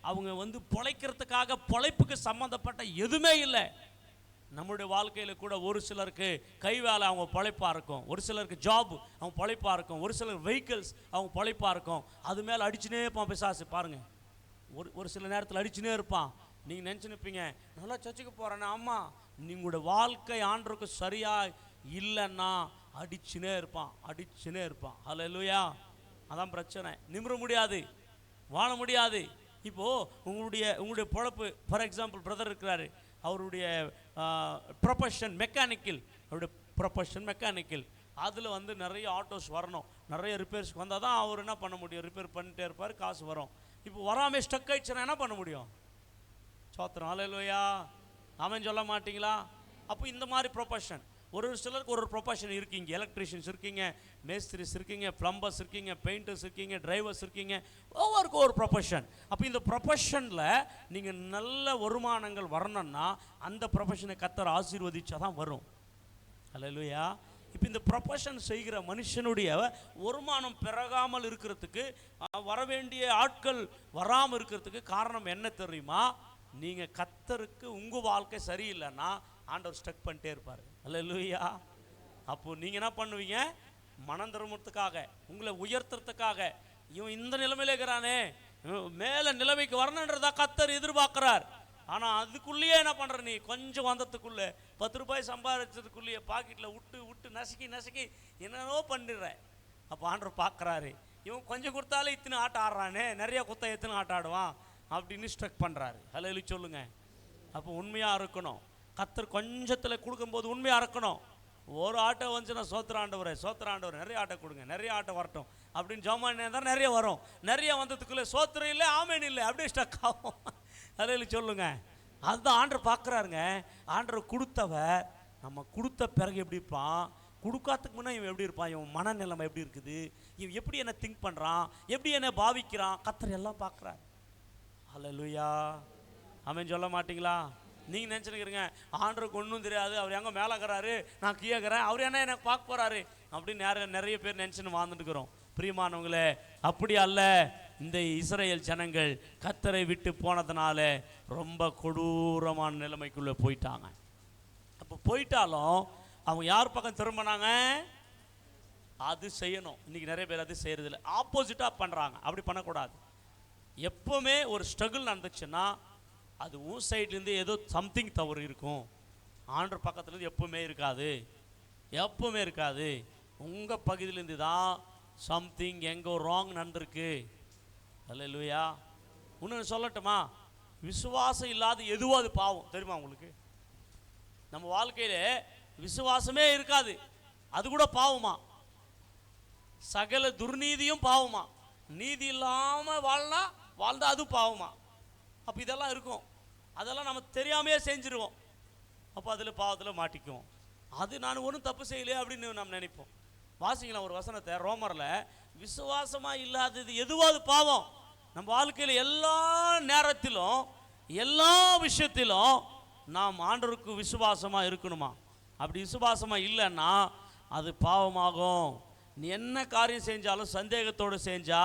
அவங்க பொழைக்கிறதுக்காக பொழைப்புக்கு சம்மந்தப்பட்ட எதுவுமே இல்லை. நம்முடைய வாழ்க்கையில் கூட ஒரு சிலருக்கு கை வேலை அவங்க பொழைப்பாக இருக்கும், ஒரு சிலருக்கு ஜாப் அவங்க பொழைப்பாக இருக்கும், ஒரு சிலர் வெஹிக்கிள்ஸ் அவங்க பொழைப்பாக இருக்கும். அது மேலே அடிச்சுனே இருப்பான் பிசாசு. பாருங்கள், ஒரு சில நேரத்தில் அடிச்சுனே இருப்பான். நீங்கள் நினச்சினுப்பீங்க, நல்லா சர்ச்சுக்கு போகிறேன்னா, அம்மா நீங்களோட வாழ்க்கை ஆண்டருக்கு சரியாக இல்லைன்னா அடிச்சுனே இருப்பான். ஹல்லேலூயா. அதான் பிரச்சனை. நிமிர முடியாது, வாழ முடியாது. இப்போது உங்களுடைய பொழப்பு, ஃபார் எக்ஸாம்பிள் பிரதர் இருக்கிறாரு, அவருடைய ப்ரொஃபஷன் மெக்கானிக்கல், அவருடைய ப்ரொஃபஷன் மெக்கானிக்கல், அதில் நிறைய ஆட்டோஸ் வரணும், நிறைய ரிப்பேர்ஸ்க்கு வந்தால் தான் அவர் என்ன பண்ண முடியும், ரிப்பேர் பண்ணிட்டே இருப்பார், காசு வரும். இப்போ வராமல் ஸ்டக் ஆயிடுச்சுன்னா என்ன பண்ண முடியும்? சோத்திரம். ஹல்லேலூயா. ஆமென் சொல்ல மாட்டிங்களா? அப்போ இந்த மாதிரி ப்ரொஃபஷன், ஒரு சிலருக்கு ஒரு ப்ரொஃபஷன் இருக்கீங்க. எலக்ட்ரிஷியன்ஸ் இருக்கீங்க, மேஸ்திரிஸ் இருக்கீங்க, பிளம்பர்ஸ் இருக்கீங்க, பெயிண்டர்ஸ் இருக்கீங்க, டிரைவர்ஸ் இருக்கீங்க, ஒவ்வொருக்கும் ஒரு ப்ரொஃபஷன். அப்போ இந்த ப்ரொஃபஷனில் நீங்கள் நல்ல வருமானங்கள் வரணும்னா அந்த ப்ரொஃபஷனை கர்த்தர் ஆசீர்வதிச்சா தான் வரும். ஹல்லேலூயா. இப்போ இந்த ப்ரொஃபஷன் செய்கிற மனுஷனுடைய வருமானம் பெருகாமல் இருக்கிறதுக்கு, வரவேண்டிய ஆட்கள் வராமல் இருக்கிறதுக்கு காரணம் என்ன தெரியுமா? நீங்கள் கர்த்தருக்கு உங்கள் வாழ்க்கை சரியில்லைன்னா ஆண்டவர் ஸ்டக் பண்ணிட்டே இருப்பார். ஹல்லேலூயா. அப்போது நீங்கள் என்ன பண்ணுவீங்க? மனம் திரும்புறதுக்காக, உங்களை உயர்த்துறதுக்காக, இவன் இந்த நிலைமையில இருக்கிறானே, மேலே நிலைமைக்கு வரணுன்றதா கர்த்தர் எதிர்பார்க்குறார். ஆனால் அதுக்குள்ளேயே என்ன பண்ணுற, நீ கொஞ்சம் வந்ததுக்குள்ளே 10 ரூபாய் சம்பாதிச்சதுக்குள்ளேயே பாக்கெட்டில் விட்டு நசுக்கி என்னென்னோ பண்ணிடுற. அப்போ ஆண்டவர் பார்க்குறாரு, இவன் கொஞ்சம் கொடுத்தாலே இத்தனை ஆட்டம் ஆடுறானே, நிறைய குத்த எத்தனை ஆட்டம் ஆடுவான் அப்படின்னு ஸ்ட்ரக் பண்ணுறாரு. ஹல்லேலூயா சொல்லுங்க. அப்போ உண்மையாக இருக்கணும். கர்த்தர் கொஞ்சத்தில் கொடுக்கும்போது உண்மையாக இருக்கணும். ஒரு ஆட்டோ வந்துச்சுன்னா சோத்திர ஆண்டவரே நிறைய ஆட்டோ கொடுங்க, நிறைய ஆட்டோ வரட்டும் அப்படின்னு ஜோமானே தான் நிறைய வரும். நிறைய வந்ததுக்குள்ளே சோத்திரம் இல்லை, ஆமேன் இல்லை, அப்படியே ஸ்டக் ஆகும். ஹல்லேலூயா சொல்லுங்க. அதுதான் ஆண்டவர் பார்க்குறாருங்க. ஆண்டவர் கொடுத்தவர் நம்ம கொடுத்த பிறகு எப்படி இருப்பான், கொடுக்காததுக்கு முன்னே இவன் எப்படி இருப்பான், இவன் மனநிலைமை எப்படி இருக்குது, இவன் எப்படி என்ன திங்க் பண்ணுறான், எப்படி என்ன பாவிக்கிறான், கர்த்தர் எல்லாம் பார்க்குறார். ஹல்லேலூயா. ஆமென் சொல்ல மாட்டிங்களா? நீங்கள் நினச்சிருக்கிறீங்க ஆண்டருக்கு ஒன்றும் தெரியாது, அவர் எங்கே மேலே இருக்கிறாரு, நான் கீழே இருக்கிறேன், அவர் என்ன எனக்கு பார்க்க போகிறாரு அப்படின்னு நிறைய பேர் நினச்சின்னு வாழ்ந்துட்டுக்கிறோம். பிரியமானவங்களே, அப்படி அல்ல. இந்த இஸ்ரேல் ஜனங்கள் கர்த்தரை விட்டு போனதுனால ரொம்ப கொடூரமான நிலைமைக்குள்ளே போயிட்டாங்க. அப்போ போயிட்டாலும் அவங்க யார் பக்கம் திரும்பினாங்க? அது செய்யணும். இன்றைக்கி நிறைய பேர் அது செய்கிறதில்ல, ஆப்போசிட்டாக பண்ணுறாங்க. அப்படி பண்ணக்கூடாது. எப்போவுமே ஒரு ஸ்ட்ரகிள் நடந்துச்சுன்னா அது உன் சைட்லேருந்து ஏதோ சம்திங் தவறு இருக்கும். ஆண்டர் பக்கத்துலேருந்து எப்பவுமே இருக்காது, எப்பவுமே இருக்காது. உங்கள் பகுதியிலேருந்து தான் சம்திங் எங்கோ ராங் நடந்திருக்கு. அல்லேலூயா. இன்னொன்று சொல்லட்டுமா? விசுவாசம் இல்லாத எதுவோ அது பாவம். தெரியுமா உங்களுக்கு? நம்ம வாழ்க்கையில் விசுவாசமே இருக்காது, அது கூட பாவமா. சகல துர்நீதியும் பாவமா. நீதி இல்லாமல் வாழ்ந்தா அது பாவமா. அப்போ இதெல்லாம் இருக்கும். அதெல்லாம் நம்ம தெரியாமையே செஞ்சுருவோம். அப்போ அதில் பாவத்தில் மாட்டிக்குவோம். அது நான் ஒன்றும் தப்பு செய்யலையே அப்படின்னு நம்ம நினைப்போம். வாசிக்கலாம் ஒரு வசனத்தை ரோமரில், விசுவாசமாக இல்லாதது எதுவோ அது பாவம். நம்ம வாழ்க்கையில் எல்லா நேரத்திலும் எல்லா விஷயத்திலும் நாம் ஆண்டவருக்கு விசுவாசமாக இருக்கணுமா. அப்படி விசுவாசமாக இல்லைன்னா அது பாவமாகும். நீ என்ன காரியம் செஞ்சாலும் சந்தேகத்தோடு செஞ்சா,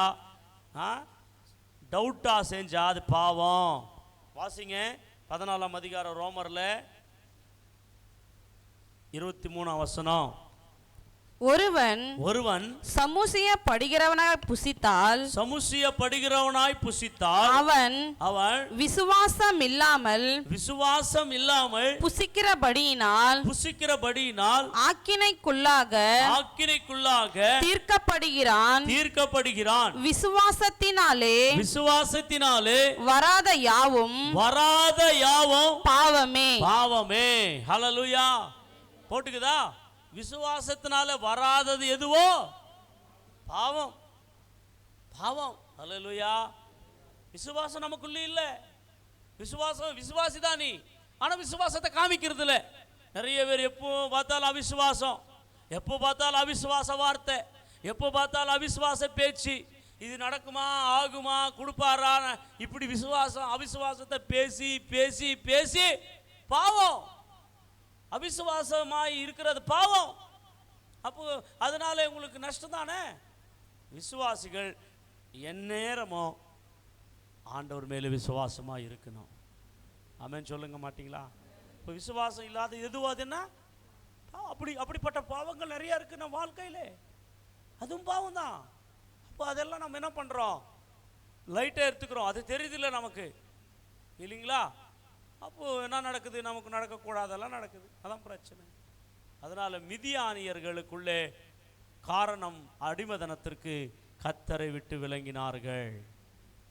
டவுட்டாக செஞ்சா அது பாவம். வாசிங்க 14ஆம் அதிகாரம் ரோமரில் 23ஆம் வசனம். ஒருவன் சமுசியப்படுகிறவனாய் புசித்தால் அவன் விசுவாசம் இல்லாமல் புசிக்கிறபடியினால் ஆக்கினைக்குள்ளாக தீர்க்கப்படுகிறான். விசுவாசத்தினாலே வராத யாவும் பாவமே. ஹல்லேலூயா. போட்டுக்குதா? விசுவாசத்தினால வராதது எதுவோ பாவம். ஹல்லேலூயா. விசுவாசம் நமக்குள்ளே இல்லை. விசுவாசிதான் நீ, ஆனால் விசுவாசத்தை காமிக்கிறது இல்லை. நிறைய பேர் எப்போ பார்த்தாலும் அவிசுவாசம், எப்போ பார்த்தாலும் அவிசுவாச வார்த்தை, எப்போ பார்த்தாலும் அவிசுவாச பேச்சு. இது நடக்குமா, ஆகுமா, கொடுப்பாரா, இப்படி அவிசுவாசத்தை பேசி பேசி பேசி பாவம். அவிசுவாசமாய் இருக்கிறது பாவம். அப்போ அதனால உங்களுக்கு நஷ்டம் தானே. விசுவாசிகள் எந்நேரமும் ஆண்டவர் மேலே விசுவாசமாக இருக்கணும். ஆமென் சொல்லுங்க மாட்டீங்களா? இப்போ விசுவாசம் இல்லாத எதுவும் அது என்ன? அப்படிப்பட்ட பாவங்கள் நிறைய இருக்கு நம்ம வாழ்க்கையில். அதுவும் பாவம் தான். அப்போ அதெல்லாம் நம்ம என்ன பண்ணுறோம்? லைட்டாக எடுத்துக்கிறோம். அது தெரியுதில்லை நமக்கு, இல்லைங்களா? அப்போது என்ன நடக்குது? நமக்கு நடக்கக்கூடாதெல்லாம் நடக்குது. அதான் பிரச்சனை. அதனால் மிதியானியர்களுக்குள்ளே காரணம் அடிமதனத்திற்கு கர்த்தரை விட்டு விளங்கினார்கள்.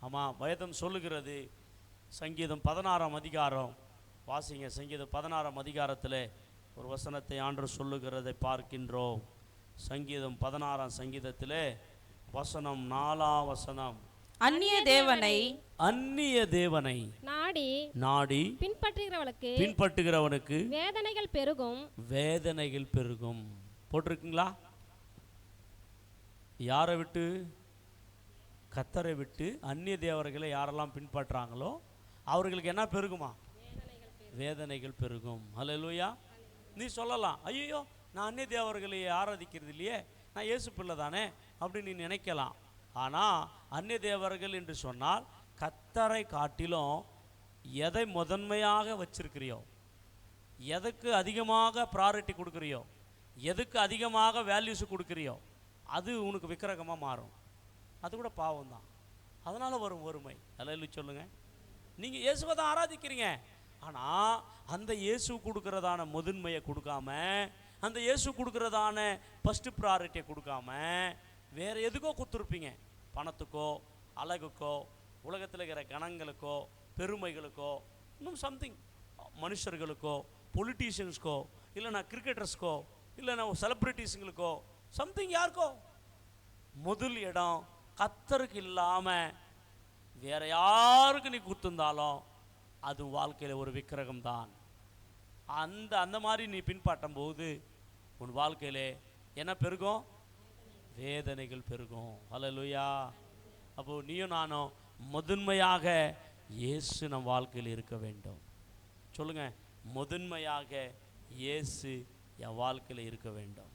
ஆமாம், வேதம் சொல்லுகிறது. சங்கீதம் 16ஆம் அதிகாரம் வாசிங்க. சங்கீதம் 16ஆம் அதிகாரத்தில் ஒரு வசனத்தை ஆண்டவர் சொல்லுகிறதை பார்க்கின்றோம். சங்கீதம் 16ஆம் சங்கீதத்தில் வசனம் 4ஆம் வசனம். அந்நிய தேவனை நாடி பின்பற்றுகிறவனுக்கு வேதனைகள் பெருகும். போட்டிருக்குங்களா? யாரை விட்டு? கர்த்தரை விட்டு அந்நிய தேவர்களை யாரெல்லாம் பின்பற்றாங்களோ அவர்களுக்கு என்ன பெருகுமா? வேதனைகள் பெருகும். ஹல்லேலூயா. நீ சொல்லலாம், ஐயோ நான் அந்நிய தேவர்களை ஆராதிக்கிறது இல்லையே, நான் இயேசு பிள்ளை தானே அப்படின்னு நீ நினைக்கலாம். ஆனால் அந்நிய தேவர்கள் என்று சொன்னால் கர்த்தரை காட்டிலும் எதை முதன்மையாக வச்சிருக்கிறியோ, எதுக்கு அதிகமாக ப்ராரிட்டி கொடுக்குறியோ, எதுக்கு அதிகமாக வேல்யூஸ் கொடுக்குறியோ அது உனக்கு விக்கிரகமாக மாறும். அது கூட பாவம் தான். அதனால் வரும் வறுமை. அல்லேலூயா சொல்லுங்க. நீங்கள் இயேசுவை தான் ஆராதிக்கிறீங்க, ஆனால் அந்த இயேசு கொடுக்குறதான முதன்மையை கொடுக்காம, அந்த இயேசு கொடுக்குறதான ஃபஸ்ட்டு ப்ராரிட்டியை கொடுக்காம வேறு எதுக்கோ கொடுத்துருப்பீங்க. பணத்துக்கோ, அழகுக்கோ, உலகத்தில் இருக்கிற கணங்களுக்கோ, பெருமைகளுக்கோ, இன்னும் சம்திங் மனுஷர்களுக்கோ, பொலிட்டீஷியன்ஸ்க்கோ, இல்லைனா கிரிக்கெட்டர்ஸ்க்கோ, இல்லைனா செலிப்ரிட்டிஸுங்களுக்கோ, சம்திங் யாருக்கோ முதல் இடம் கர்த்தருக்கு இல்லாமல் வேற யாருக்கு நீ கொடுத்துருந்தாலும் அது வாழ்க்கையில் ஒரு விக்கிரகம் தான். அந்த மாதிரி நீ பின்பற்றும் போது உன் வாழ்க்கையிலே என்ன பெருகும்? வேதனைகள் பெருகும். ஹல்லேலூயா. அப்போது நீயும் நானும் முதன்மையாக இயேசு நம் வாழ்க்கையில் இருக்க வேண்டும். சொல்லுங்க, முதன்மையாக இயேசு என் வாழ்க்கையில் இருக்க வேண்டும்.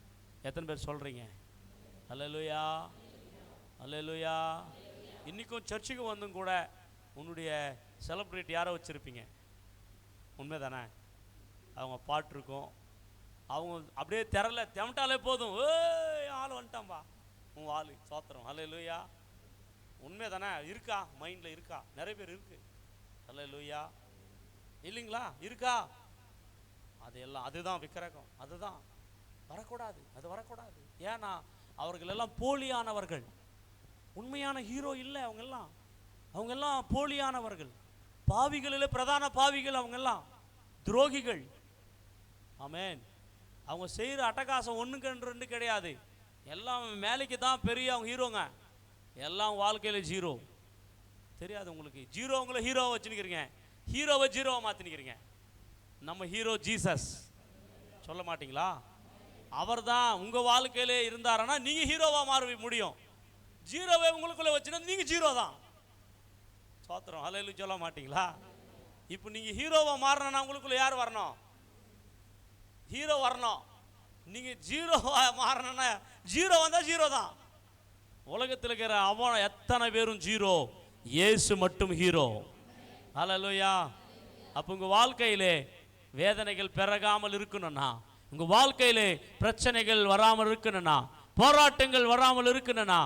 எத்தனை பேர் சொல்கிறீங்க? அல்லேலூயா, அல்லேலூயா. இன்றைக்கும் சர்ச்சுக்கு வந்தும் கூட உன்னுடைய செலிப்ரிட்டி யாரை வச்சுருப்பீங்க? உண்மை தானே? அவங்க பாட்டு இருக்கும், அவங்க அப்படியே திரல தெமட்டாலே போதும், ஆள் வந்துட்டான்பா உன் ஆள் சோத்திரம். அல்லேலூயா, உண்மை தானே? இருக்கா? மைண்டில் இருக்கா? நிறைய பேர் இருக்கு. அல்லேலூயா, இல்லைங்களா? இருக்கா? அது எல்லாம் அதுதான் விக்கிரகம், அதுதான் வரக்கூடாது, அது வரக்கூடாது. ஏன்னா அவர்கள் எல்லாம் போலியானவர்கள், உண்மையான ஹீரோ இல்லை. அவங்கெல்லாம் போலியானவர்கள், பாவிகளிலே பிரதான பாவிகள், அவங்கெல்லாம் துரோகிகள். ஆமென். அவங்க செய்கிற அட்டகாசம் ஒன்றுக்கு ரெண்டு கிடையாது, எல்லாம் மேலைக்கு தான் பெரிய அவங்க ஹீரோங்க. எல்லாம் வாழ்க்கையில் ஜீரோ. தெரியாது உங்களுக்கு? ஜீரோ உங்களை ஹீரோவை வச்சுருக்கிறீங்க, ஹீரோவை ஜீரோவை மாற்றினுக்கிறீங்க. நம்ம ஹீரோ ஜீசஸ். சொல்ல மாட்டிங்களா? அவர் தான் உங்கள் வாழ்க்கையிலே இருந்தாருன்னா நீங்கள் ஹீரோவாக மாற முடியும். ஜீரோவை உங்களுக்குள்ளே வச்சுன்னா நீங்கள் ஜீரோ தான். சோத்திரம். அல்லேலூயா சொல்ல மாட்டிங்களா? இப்போ நீங்கள் ஹீரோவாக மாறணும்னா உங்களுக்குள்ளே யார் வரணும்? ஹீரோ வரணும். நீங்கள் ஜீரோவாக மாறணும்னா ஜீரோ வந்தால் ஜீரோ தான். உலகத்தில் இருக்கிற அவன் எத்தனை பேரும் ஜீரோ, இயேசு மட்டும் ஹீரோ. அல்லேலூயா. அப்போ உங்கள் வாழ்க்கையிலே வேதனைகள் பெருகாமல் இருக்கணும்னா, உங்கள் வாழ்க்கையிலே பிரச்சனைகள் வராமல் இருக்கணும்னா, போராட்டங்கள் வராமல் இருக்கணும்னா,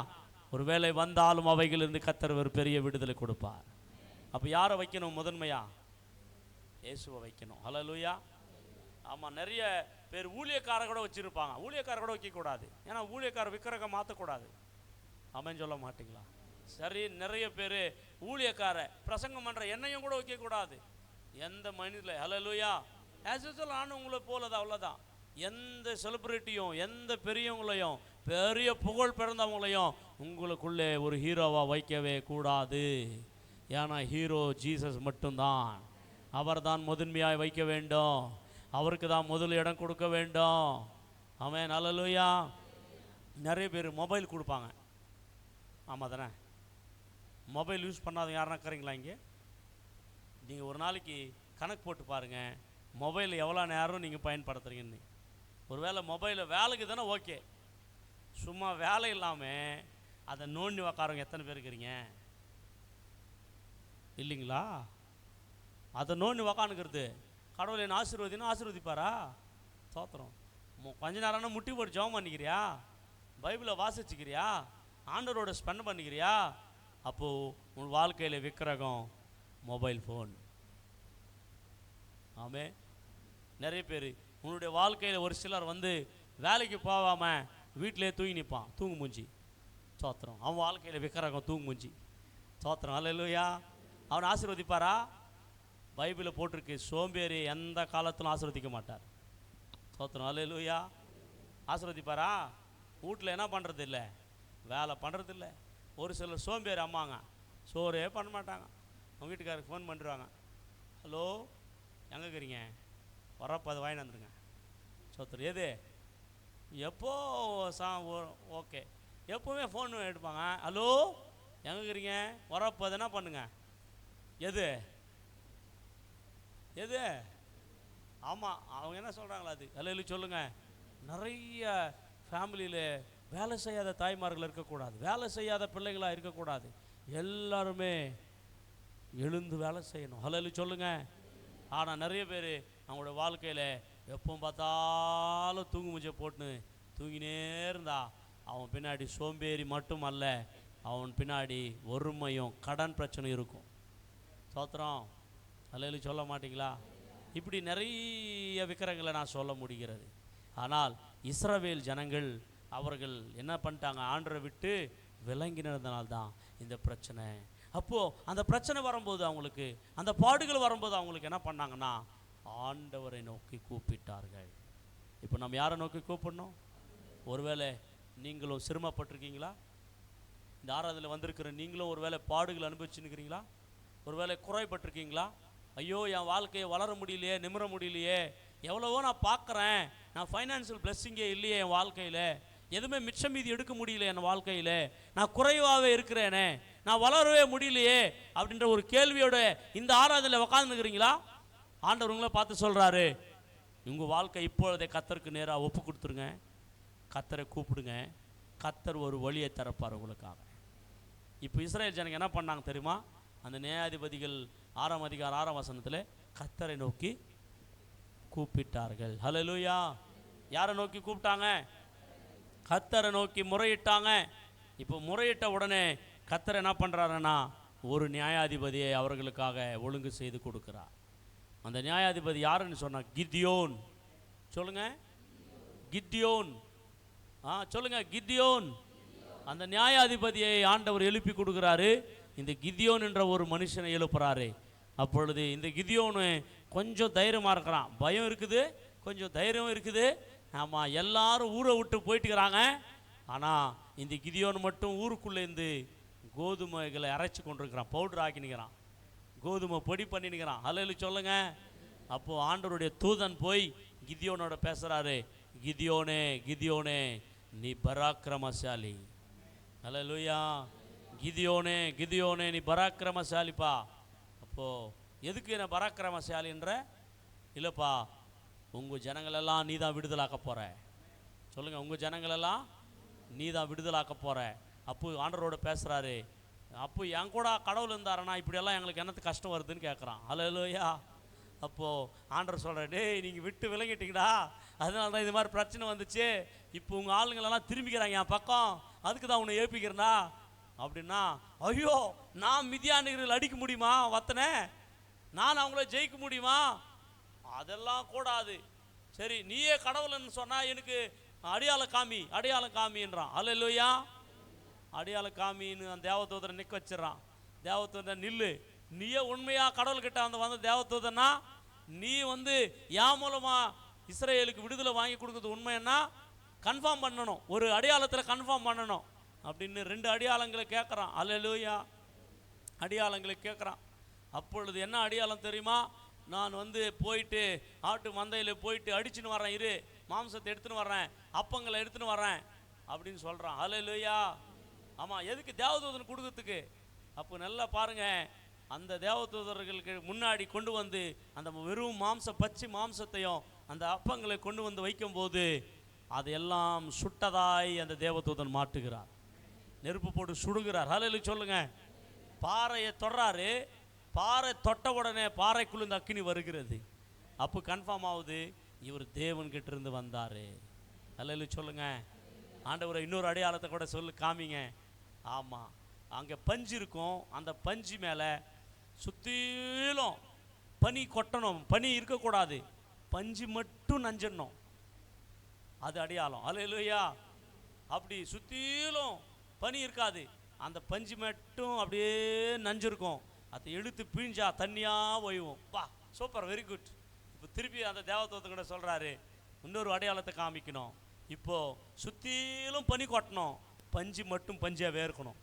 ஒருவேளை வந்தாலும் அவைகளிலிருந்து கர்த்தர் ஒரு பெரிய விடுதலை கொடுப்பார். அப்போ யாரை வைக்கணும்? முதன்மையா இயேசுவை வைக்கணும். அல்லேலூயா. ஆமாம், நிறைய பேர் ஊழியக்காரர் கூட வச்சுருப்பாங்க. ஊழியக்காரர் கூட வைக்கக்கூடாது, ஏன்னா ஊழியக்காரர் விக்கிரகம் மாற்றக்கூடாது. ஆமென் சொல்ல மாட்டிங்களா? சரி, நிறைய பேர் ஊழியக்கார பிரசங்கம் பண்ணுற எண்ணெயும் கூட வைக்கக்கூடாது. எந்த மனிதனில் அல்லேலூயா ஆஸ் யூசுவல் நானும் உங்களை போலதான், அவ்வளோதான். எந்த செலிப்ரிட்டியும் எந்த பெரியவங்களையும் பெரிய புகழ் பிறந்தவங்களையும் உங்களுக்குள்ளே ஒரு ஹீரோவாக வைக்கவே கூடாது. ஏன்னா ஹீரோ ஜீசஸ் மட்டும்தான். அவர் தான் முதன்மையாக வைக்க வேண்டும், அவருக்கு தான் முதல் இடம் கொடுக்க வேண்டும். ஆமென், அல்லேலூயா. நிறைய பேர் மொபைல் கொடுப்பாங்க. ஆமாம் தானே? மொபைல் யூஸ் பண்ணாதவங்க யாருன்னா இருக்கிறீங்களா இங்கே? நீங்கள் ஒரு நாளைக்கு கணக்கு போட்டு பாருங்கள், மொபைல் எவ்வளோ நேரம் நீங்கள் பயன்படுத்துகிறீங்கன்னு. ஒரு வேளை மொபைலை வேலைக்கு தானே ஓகே, சும்மா வேலை இல்லாமல் அதை நோண்டி உக்காரவங்க எத்தனை பேர் இருக்கிறீங்க? இல்லைங்களா? அதை நோண்டி உக்காந்துக்கிறது கடவுளை என்ன ஆசீர்வதினா ஆசீர்வதிப்பாரா? தோத்திரம். கொஞ்ச நேரம்னா முட்டி போட்டு ஜெபம் பண்ணிக்கிறியா? பைபிளை வாசிச்சுக்கிறியா? ஆண்டவரோட ஸ்பெண்ட் பண்ணிக்கிறியா? அப்போது உன் வாழ்க்கையில் விக்கிரகம் மொபைல் ஃபோன். ஆமே. நிறைய பேர் உன்னுடைய வாழ்க்கையில் ஒரு சிலர் வந்து வேலைக்கு போகாமல் வீட்டிலே தூங்கி நிற்பான், தூங்கு மூஞ்சி. சோத்திரம். அவன் வாழ்க்கையில் விக்கிரகம் தூங்கு மூஞ்சி. சோத்திரம். அல்லேலூயா. அவனை ஆசீர்வதிப்பாரா? பைபிளில் போட்டிருக்கு, சோம்பேறி எந்த காலத்திலும் ஆசீர்வதிக்க மாட்டார். சோத்திரம். அல்லேலூயா. ஆசீர்வதிப்பாரா? வீட்டில் என்ன பண்ணுறது இல்லை, வேலை பண்ணுறது இல்லை. ஒரு சிலர் சோம்பேறி அம்மாங்க, சோறே பண்ண மாட்டாங்க. அவங்க வீட்டுக்காரருக்கு ஃபோன் பண்ணிடுவாங்க, ஹலோ எங்கே இருக்கிறீங்க, வரப்போ அதை வாங்கிட்டு வந்துடுங்க. சோத்திரம். எது எப்போ ஓகே, எப்போவுமே ஃபோன் எடுப்பாங்க, ஹலோ எங்கே இருக்கிறீங்க, வரப்போ அது என்ன பண்ணுங்க, எது எது ஆமாம் அவங்க என்ன சொல்கிறாங்களா அது. அல்லேலூயா சொல்லுங்கள். நிறைய ஃபேமிலியில் வேலை செய்யாத தாய்மார்கள் இருக்கக்கூடாது, வேலை செய்யாத பிள்ளைகளாக இருக்கக்கூடாது. எல்லாருமே எழுந்து வேலை செய்யணும். அல்லேலூயா சொல்லுங்கள். ஆனால் நிறைய பேர் அவங்களோட வாழ்க்கையில் எப்போ பார்த்தாலும் தூங்கு மூச்சை போட்டுன்னு தூங்கினே இருந்தா அவன் பின்னாடி சோம்பேறி மட்டும் அல்ல, அவன் பின்னாடி ஒருமையும் கடன் பிரச்சனை இருக்கும். சோத்திரம். அல்லேலூயா சொல்ல மாட்டிங்களா? இப்படி நிறைய விக்கிரங்களை நான் சொல்ல முடிகிறது. ஆனால் இஸ்ரவேல் ஜனங்கள் அவர்கள் என்ன பண்ணிட்டாங்க, ஆண்டரை விட்டு விளங்கினதுனால்தான் இந்த பிரச்சனை. அப்போது அந்த பிரச்சனை வரும்போது அவங்களுக்கு, அந்த பாடுகள் வரும்போது அவங்களுக்கு என்ன பண்ணாங்கன்னா, ஆண்டவரை நோக்கி கூப்பிட்டார்கள். இப்போ நம்ம யாரை நோக்கி கூப்பிடணும்? ஒருவேளை நீங்களும் சிரமப்பட்டிருக்கீங்களா? இந்த ஆராதனையில் வந்திருக்கிற நீங்களும் ஒருவேளை பாடுகள் அனுபவிச்சுன்னுக்கிறீங்களா? ஒருவேளை குறைபட்டிருக்கீங்களா? ஐயோ என் வாழ்க்கையை வளர முடியலையே, நிமிர முடியலையே, எவ்வளவோ நான் பார்க்குறேன், நான் ஃபைனான்சியல் பிளெஸ்ஸிங்கே இல்லையே என் வாழ்க்கையில், எதுவுமே மிச்சம் மீதி எடுக்க முடியல என் வாழ்க்கையில், நான் குறைவாகவே இருக்கிறேனே, நான் வளரவே முடியலையே அப்படின்ற ஒரு கேள்வியோட இந்த ஆராதனையில் உக்காந்துக்கிறீங்களா? ஆண்டவர் உங்களை பார்த்து சொல்றாரு, உங்கள் வாழ்க்கை இப்பொழுதே கர்த்தருக்கு நேராக ஒப்பு கொடுத்துருங்க, கர்த்தரை கூப்பிடுங்க, கர்த்தர் ஒரு வழியை திறப்பார் உங்களுக்காக. இப்போ இஸ்ரேல் ஜனங்க என்ன பண்ணாங்க தெரியுமா? அந்த நியாயாதிபதிகள் 6ஆம் அதிகாரம் 6ஆம் வசனத்தில் கர்த்தரை நோக்கி கூப்பிட்டார்கள். ஹல்லேலூயா. யாரை நோக்கி கூப்பிட்டாங்க? கர்த்தரை நோக்கி முறையிட்டாங்க. இப்போ முறையிட்ட உடனே கர்த்தர் என்ன பண்ணுறாருன்னா ஒரு நியாயாதிபதியை அவர்களுக்காக ஒழுங்கு செய்து கொடுக்குறார். அந்த நியாயாதிபதி யாருன்னு சொன்னா கிதியோன். சொல்லுங்க, கிதியோன். சொல்லுங்க, கிதியோன். அந்த நியாயாதிபதியை ஆண்டவர் எழுப்பி கொடுக்குறாரு. இந்த கிதியோன் என்ற ஒரு மனுஷனை எழுப்புறாரு. அப்பொழுது இந்த கிதியோனு கொஞ்சம் தைரியமாக இருக்கிறான். பயம் இருக்குது, கொஞ்சம் தைரியம் இருக்குது. ஆமாம், எல்லாரும் ஊரை விட்டு போயிட்டுக்கிறாங்க. ஆனால் இந்த கிதியோன் மட்டும் ஊருக்குள்ளேருந்து கோதுமைகளை அரைச்சி கொண்டிருக்கிறான், பவுடர் ஆக்கினுக்கிறான், கோதுமை பொடி பண்ணினுக்கிறான். ஹல்லேலூயா சொல்லுங்க. அப்போது ஆண்டவருடைய தூதன் போய் கிதியோனோட பேசுகிறாரு, கிதியோனே கிதியோனே நீ பராக்கிரமசாலி. ஹல்லேலூயா. கிதியோனே கிதியோனே நீ பராக்கிரமசாலிப்பா. அப்போது எதுக்கு என்ன பராக்கிரமசாலின்ற? இல்லைப்பா, உங்கள் ஜனங்களெல்லாம் நீ தான் விடுதலாக்க போகிற. சொல்லுங்கள், உங்கள் ஜனங்களெல்லாம் நீ தான் விடுதலாக்க போகிற. அப்போ ஆண்டவரோட பேசுகிறாரு. அப்போ என் கூட கடவுள் இருந்தாருன்னா இப்படியெல்லாம் எங்களுக்கு என்னத்துக்கு கஷ்டம் வருதுன்னு கேட்குறான். ஹல்லேலூயா. அப்போது ஆண்டவர் சொல்கிறார், டேய் நீங்கள் விட்டு விளங்கிட்டீங்கடா, அதனால தான் இது மாதிரி பிரச்சனை வந்துச்சு. இப்போ உங்கள் ஆளுங்களெல்லாம் திரும்பிக்கிறாங்க என் பக்கம், அதுக்கு தான் உன்னை ஏற்பிக்கிறேன்டா அப்படின்னா, ஐயோ நான் மிதியானிகள் அடிக்க முடியுமா? வத்தனை நான் அவங்கள ஜெயிக்க முடியுமா? அதெல்லாம் கூடாது. சரி, நீயே கடவுள்னு சொன்னால் எனக்கு அடையாளம் காமி, அடையாளம் காமின்றான். ஹல்லேலூயா. அடையாளம் காமின்னு அந்த தேவதூதரை நிற்க வச்சிடறான். தேவதூதன் நில்லு, நீயே உண்மையாக கடவுள்கிட்ட வந்த தேவதூதனா, நீ என் மூலமாக இஸ்ரேலுக்கு விடுதலை வாங்கி கொடுக்குறது உண்மைன்னா கன்ஃபார்ம் பண்ணணும், ஒரு அடையாளத்தில் கன்ஃபார்ம் பண்ணணும் அப்படின்னு 2 அடையாளங்களை கேட்குறான். ஹல்லேலூயா. அடையாளங்களை கேட்குறான். அப்பொழுது என்ன அடையாளம் தெரியுமா? நான் போயிட்டு ஆட்டு மந்தையில் போயிட்டு அடிச்சுன்னு வரேன், இரு மாம்சத்தை எடுத்துன்னு வர்றேன், அப்பங்களை எடுத்துன்னு வரேன் அப்படின்னு சொல்கிறான். ஹல்லேலூயா. ஆமாம், எதுக்கு? தேவதூதன் கொடுக்கறதுக்கு. அப்போ நல்லா பாருங்கள், அந்த தேவதூதர்களுக்கு முன்னாடி கொண்டு வந்து அந்த வெறும் பச்சை மாம்சத்தையும் அந்த அப்பங்களை கொண்டு வைக்கும்போது அதையெல்லாம் சுட்டதாய் அந்த தேவதூதன் மாட்டுகிறார், நெருப்பு போட்டு சுடுகிறார். ஹல்லேலூயா சொல்லுங்க. பாறையை தொடுறாரு, பாறை தொட்ட உடனே பாறைக்குள்ள இந்த அக்கினி வருகிறது. அப்போ கன்ஃபார்ம் ஆகுது, இவர் தேவன்கிட்ட இருந்து வந்தார். ஹல்லேலூயா சொல்லுங்க. ஆண்டவரை இன்னொரு அடையாளத்தை கூட காமிங்க. ஆமாம், அங்கே பஞ்சு இருக்கும், அந்த பஞ்சு மேலே சுற்றிலும் பனி கொட்டணும், பனி இருக்கக்கூடாது, பஞ்சு மட்டும் நஞ்சிடணும், அது அடையாளம். ஹல்லேலூயா. அப்படி சுற்றிலும் பனி இருக்காது, அந்த பஞ்சு மட்டும் அப்படியே நஞ்சிருக்கும், அதை எடுத்து பிழிஞ்சா தண்ணியாக ஒய்வோம். வா, சூப்பர், வெரி குட். இப்போ திருப்பி அந்த தேவதூதன் கூட சொல்கிறாரு, இன்னொரு அடையாளத்தை காமிக்கணும். இப்போது சுற்றிலும் பனி கொட்டணும், பஞ்சு மட்டும் பஞ்சாக வேர்க்கணும்.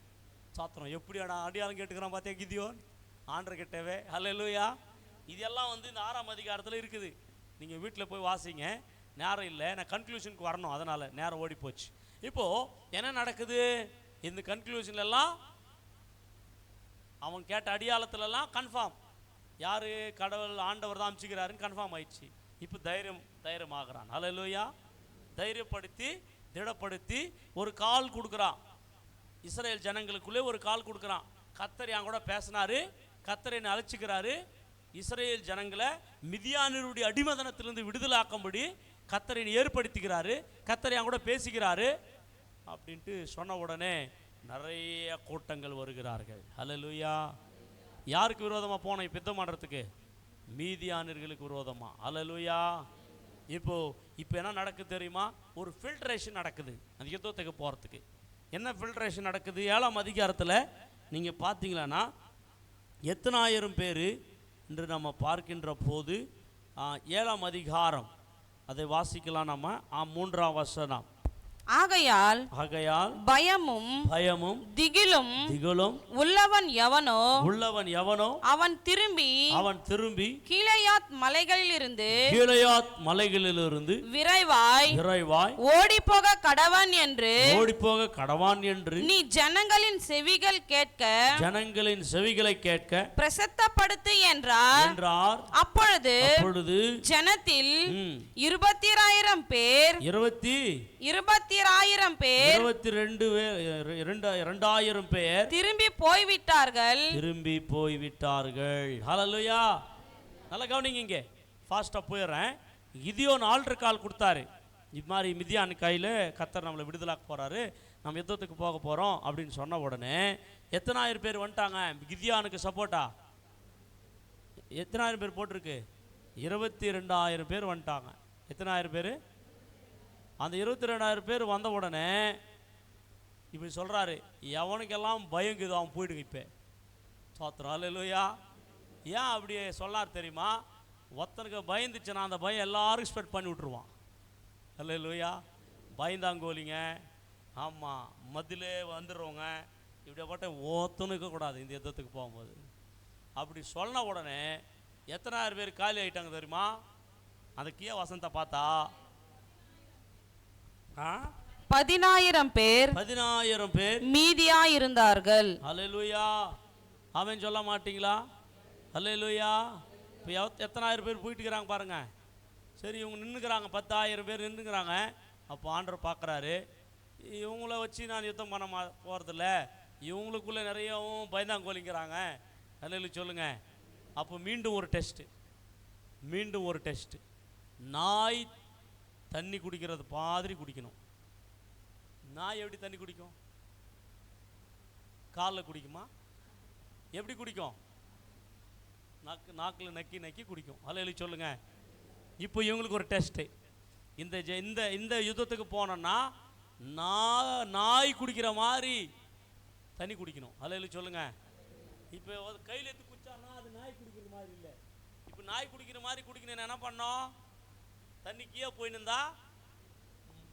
சாத்திரம் எப்படி அடையாளம் கேட்டுக்கிறான் பார்த்தியா கிதியோன் ஆண்டர்கிட்டவே. ஹல்லேலூயா. இதெல்லாம் இந்த 6ஆம் அதிகாரத்தில் இருக்குது. நீங்கள் வீட்டில் போய் வாசிங்க, நேரம் இல்லை, நான் கன்க்ளூஷனுக்கு வரணும், அதனால் நேரம் ஓடி போச்சு. இப்போது என்ன நடக்குது? இந்த கன்க்ளூஷன்லாம் அவன் கேட்ட அடையாளத்துலலாம் கன்ஃபார்ம், யார் கடவுள் ஆண்டவர் தான் அனுப்பிச்சிக்கிறாருன்னு கன்ஃபார்ம் ஆயிடுச்சு. இப்போ தைரியமாகறான். ஹல்லேலூயா. தைரியப்படுத்தி திடப்படுத்தி ஒரு கால் கொடுக்குறான், இஸ்ரேல் ஜனங்களுக்குள்ளே ஒரு கால் கொடுக்குறான். கர்த்தர் என் கூட பேசினாரு, கர்த்தர் என்னை அழைச்சிக்கிறாரு, இஸ்ரேல் ஜனங்களை மிதியானியருடைய அடிமதனத்திலிருந்து விடுதலாக்கும்படி கர்த்தர் என்னை ஏற்படுத்திக்கிறாரு, கர்த்தர் என் கூட பேசிக்கிறாரு அப்படின்ட்டு சொன்ன உடனே நிறைய கூட்டங்கள் வருகிறார்கள். ஹல்லேலூயா. யாருக்கு விரோதமாக போனோம் இப்போ யுத்தம் பண்ணுறதுக்கு? மீதியானியர்களுக்கு விரோதமாக. ஹல்லேலூயா. இப்போ என்ன நடக்குது தெரியுமா? ஒரு ஃபில்ட்ரேஷன் நடக்குது அந்த யுத்தத்துக்கு போகிறதுக்கு. என்ன ஃபில்ட்ரேஷன் நடக்குது? 7ஆம் அதிகாரத்தில் நீங்கள் பார்த்தீங்களான்னா எத்தனாயிரம் பேர் என்று நம்ம பார்க்கின்ற போது 7ஆம் அதிகாரம் அதை வாசிக்கலாம் நம்ம. 3ஆம் வசனம். ஆகையால் பயமும் திகிலும் உள்ளவன் எவனோ அவன் திரும்பி கீலேயாத் மலைகளிலிருந்து விரைவாய் ஓடிப்போக கடவான் என்று நீ ஜனங்களின் செவிகளை கேட்க பிரசத்தப்படுத்து என்றார். அப்பொழுது ஜனத்தில் 22,000 பேர் 22,000 பேர் திரும்பி போய்விட்டார்கள். ஹல்லேலூயா. நல்லா கவனிங்க, இங்கே ஃபாஸ்டா போயிடுறேன். கிதியோன் ஆல்டர் கால் கொடுத்தாரு, இது மாதிரி மிதியான் கையில் கர்த்தர் நம்மளை விடுதலாக்க போறாரு, நம்ம யுத்தத்துக்கு போக போறோம் அப்படின்னு சொன்ன உடனே எத்தனாயிரம் பேர் வந்துட்டாங்க கிதியானுக்கு சப்போர்ட்டா? எத்தனாயிரம் பேர் போட்டிருக்கு? 22,000 பேர் வந்துட்டாங்க. எத்தனாயிரம் பேர்? அந்த 22,000 பேர் வந்த உடனே இப்படி சொல்றாரு, எவனுக்கெல்லாம் பயங்குது அவன் போயிடுங்க. இப்போ சோத்திரம். அல்லேலூயா. ஏன் அப்படி சொல்லார் தெரியுமா? ஒருத்தனுக்கு பயந்துச்சுன்னா அந்த பயம் எல்லாரும் ஸ்ப்ரெட் பண்ணி விட்டுருவான். அல்லேலூயா. பயந்தாங்கோலிங்க, ஆமாம், மதிலே வந்துடுறவங்க, இப்படியா போட்ட ஒருத்தனுக்க கூடாது இந்த யுத்தத்துக்கு போகும்போது. அப்படி சொன்ன உடனே எத்தனாயிரம் பேர் காலி ஆகிட்டாங்க தெரியுமா? அந்த கிய வசனத்தை பார்த்தா 10,000 பேர் மீதியா இருந்தார்கள். அல்லேலூயா. அவன் சொல்ல மாட்டீங்களா? அல்லேலூயா. இப்போ எத்தனாயிரம் பேர் போயிட்டு இருக்கிறாங்க பாருங்க. சரி, இவங்க நின்றுக்கிறாங்க, 10,000 பேர் நின்றுக்கிறாங்க. அப்போ ஆண்டவர் பார்க்குறாரு, இவங்கள வச்சு நான் யுத்தம் பண்ண போகிறதில்ல, இவங்களுக்குள்ளே நிறையவும் பயந்தாங்கோலிங்கிறாங்க. அல்லேலூயா சொல்லுங்க. அப்போ மீண்டும் ஒரு டெஸ்ட். நாய் தண்ணி குடிக்கிறது மாதிரி குடிக்கணும். நாய் எப்படி தண்ணி குடிக்கும்? காலில் குடிக்குமா? எப்படி குடிக்கும்? நாக்கில் நக்கி குடிக்கும். அல்லேலூயா சொல்லுங்க. இப்போ இவங்களுக்கு ஒரு டெஸ்ட்டு. இந்த யுத்தத்துக்கு போனோன்னா நாய் குடிக்கிற மாதிரி தண்ணி குடிக்கணும். அல்லேலூயா சொல்லுங்க. இப்போ கையில் எடுத்து குடிச்சானா அது நாய் குடிக்கிற மாதிரி இல்லை. இப்போ நாய் குடிக்கிற மாதிரி குடிக்கணும். என்ன பண்ணோம்? தண்ணி கீழே போயின்னு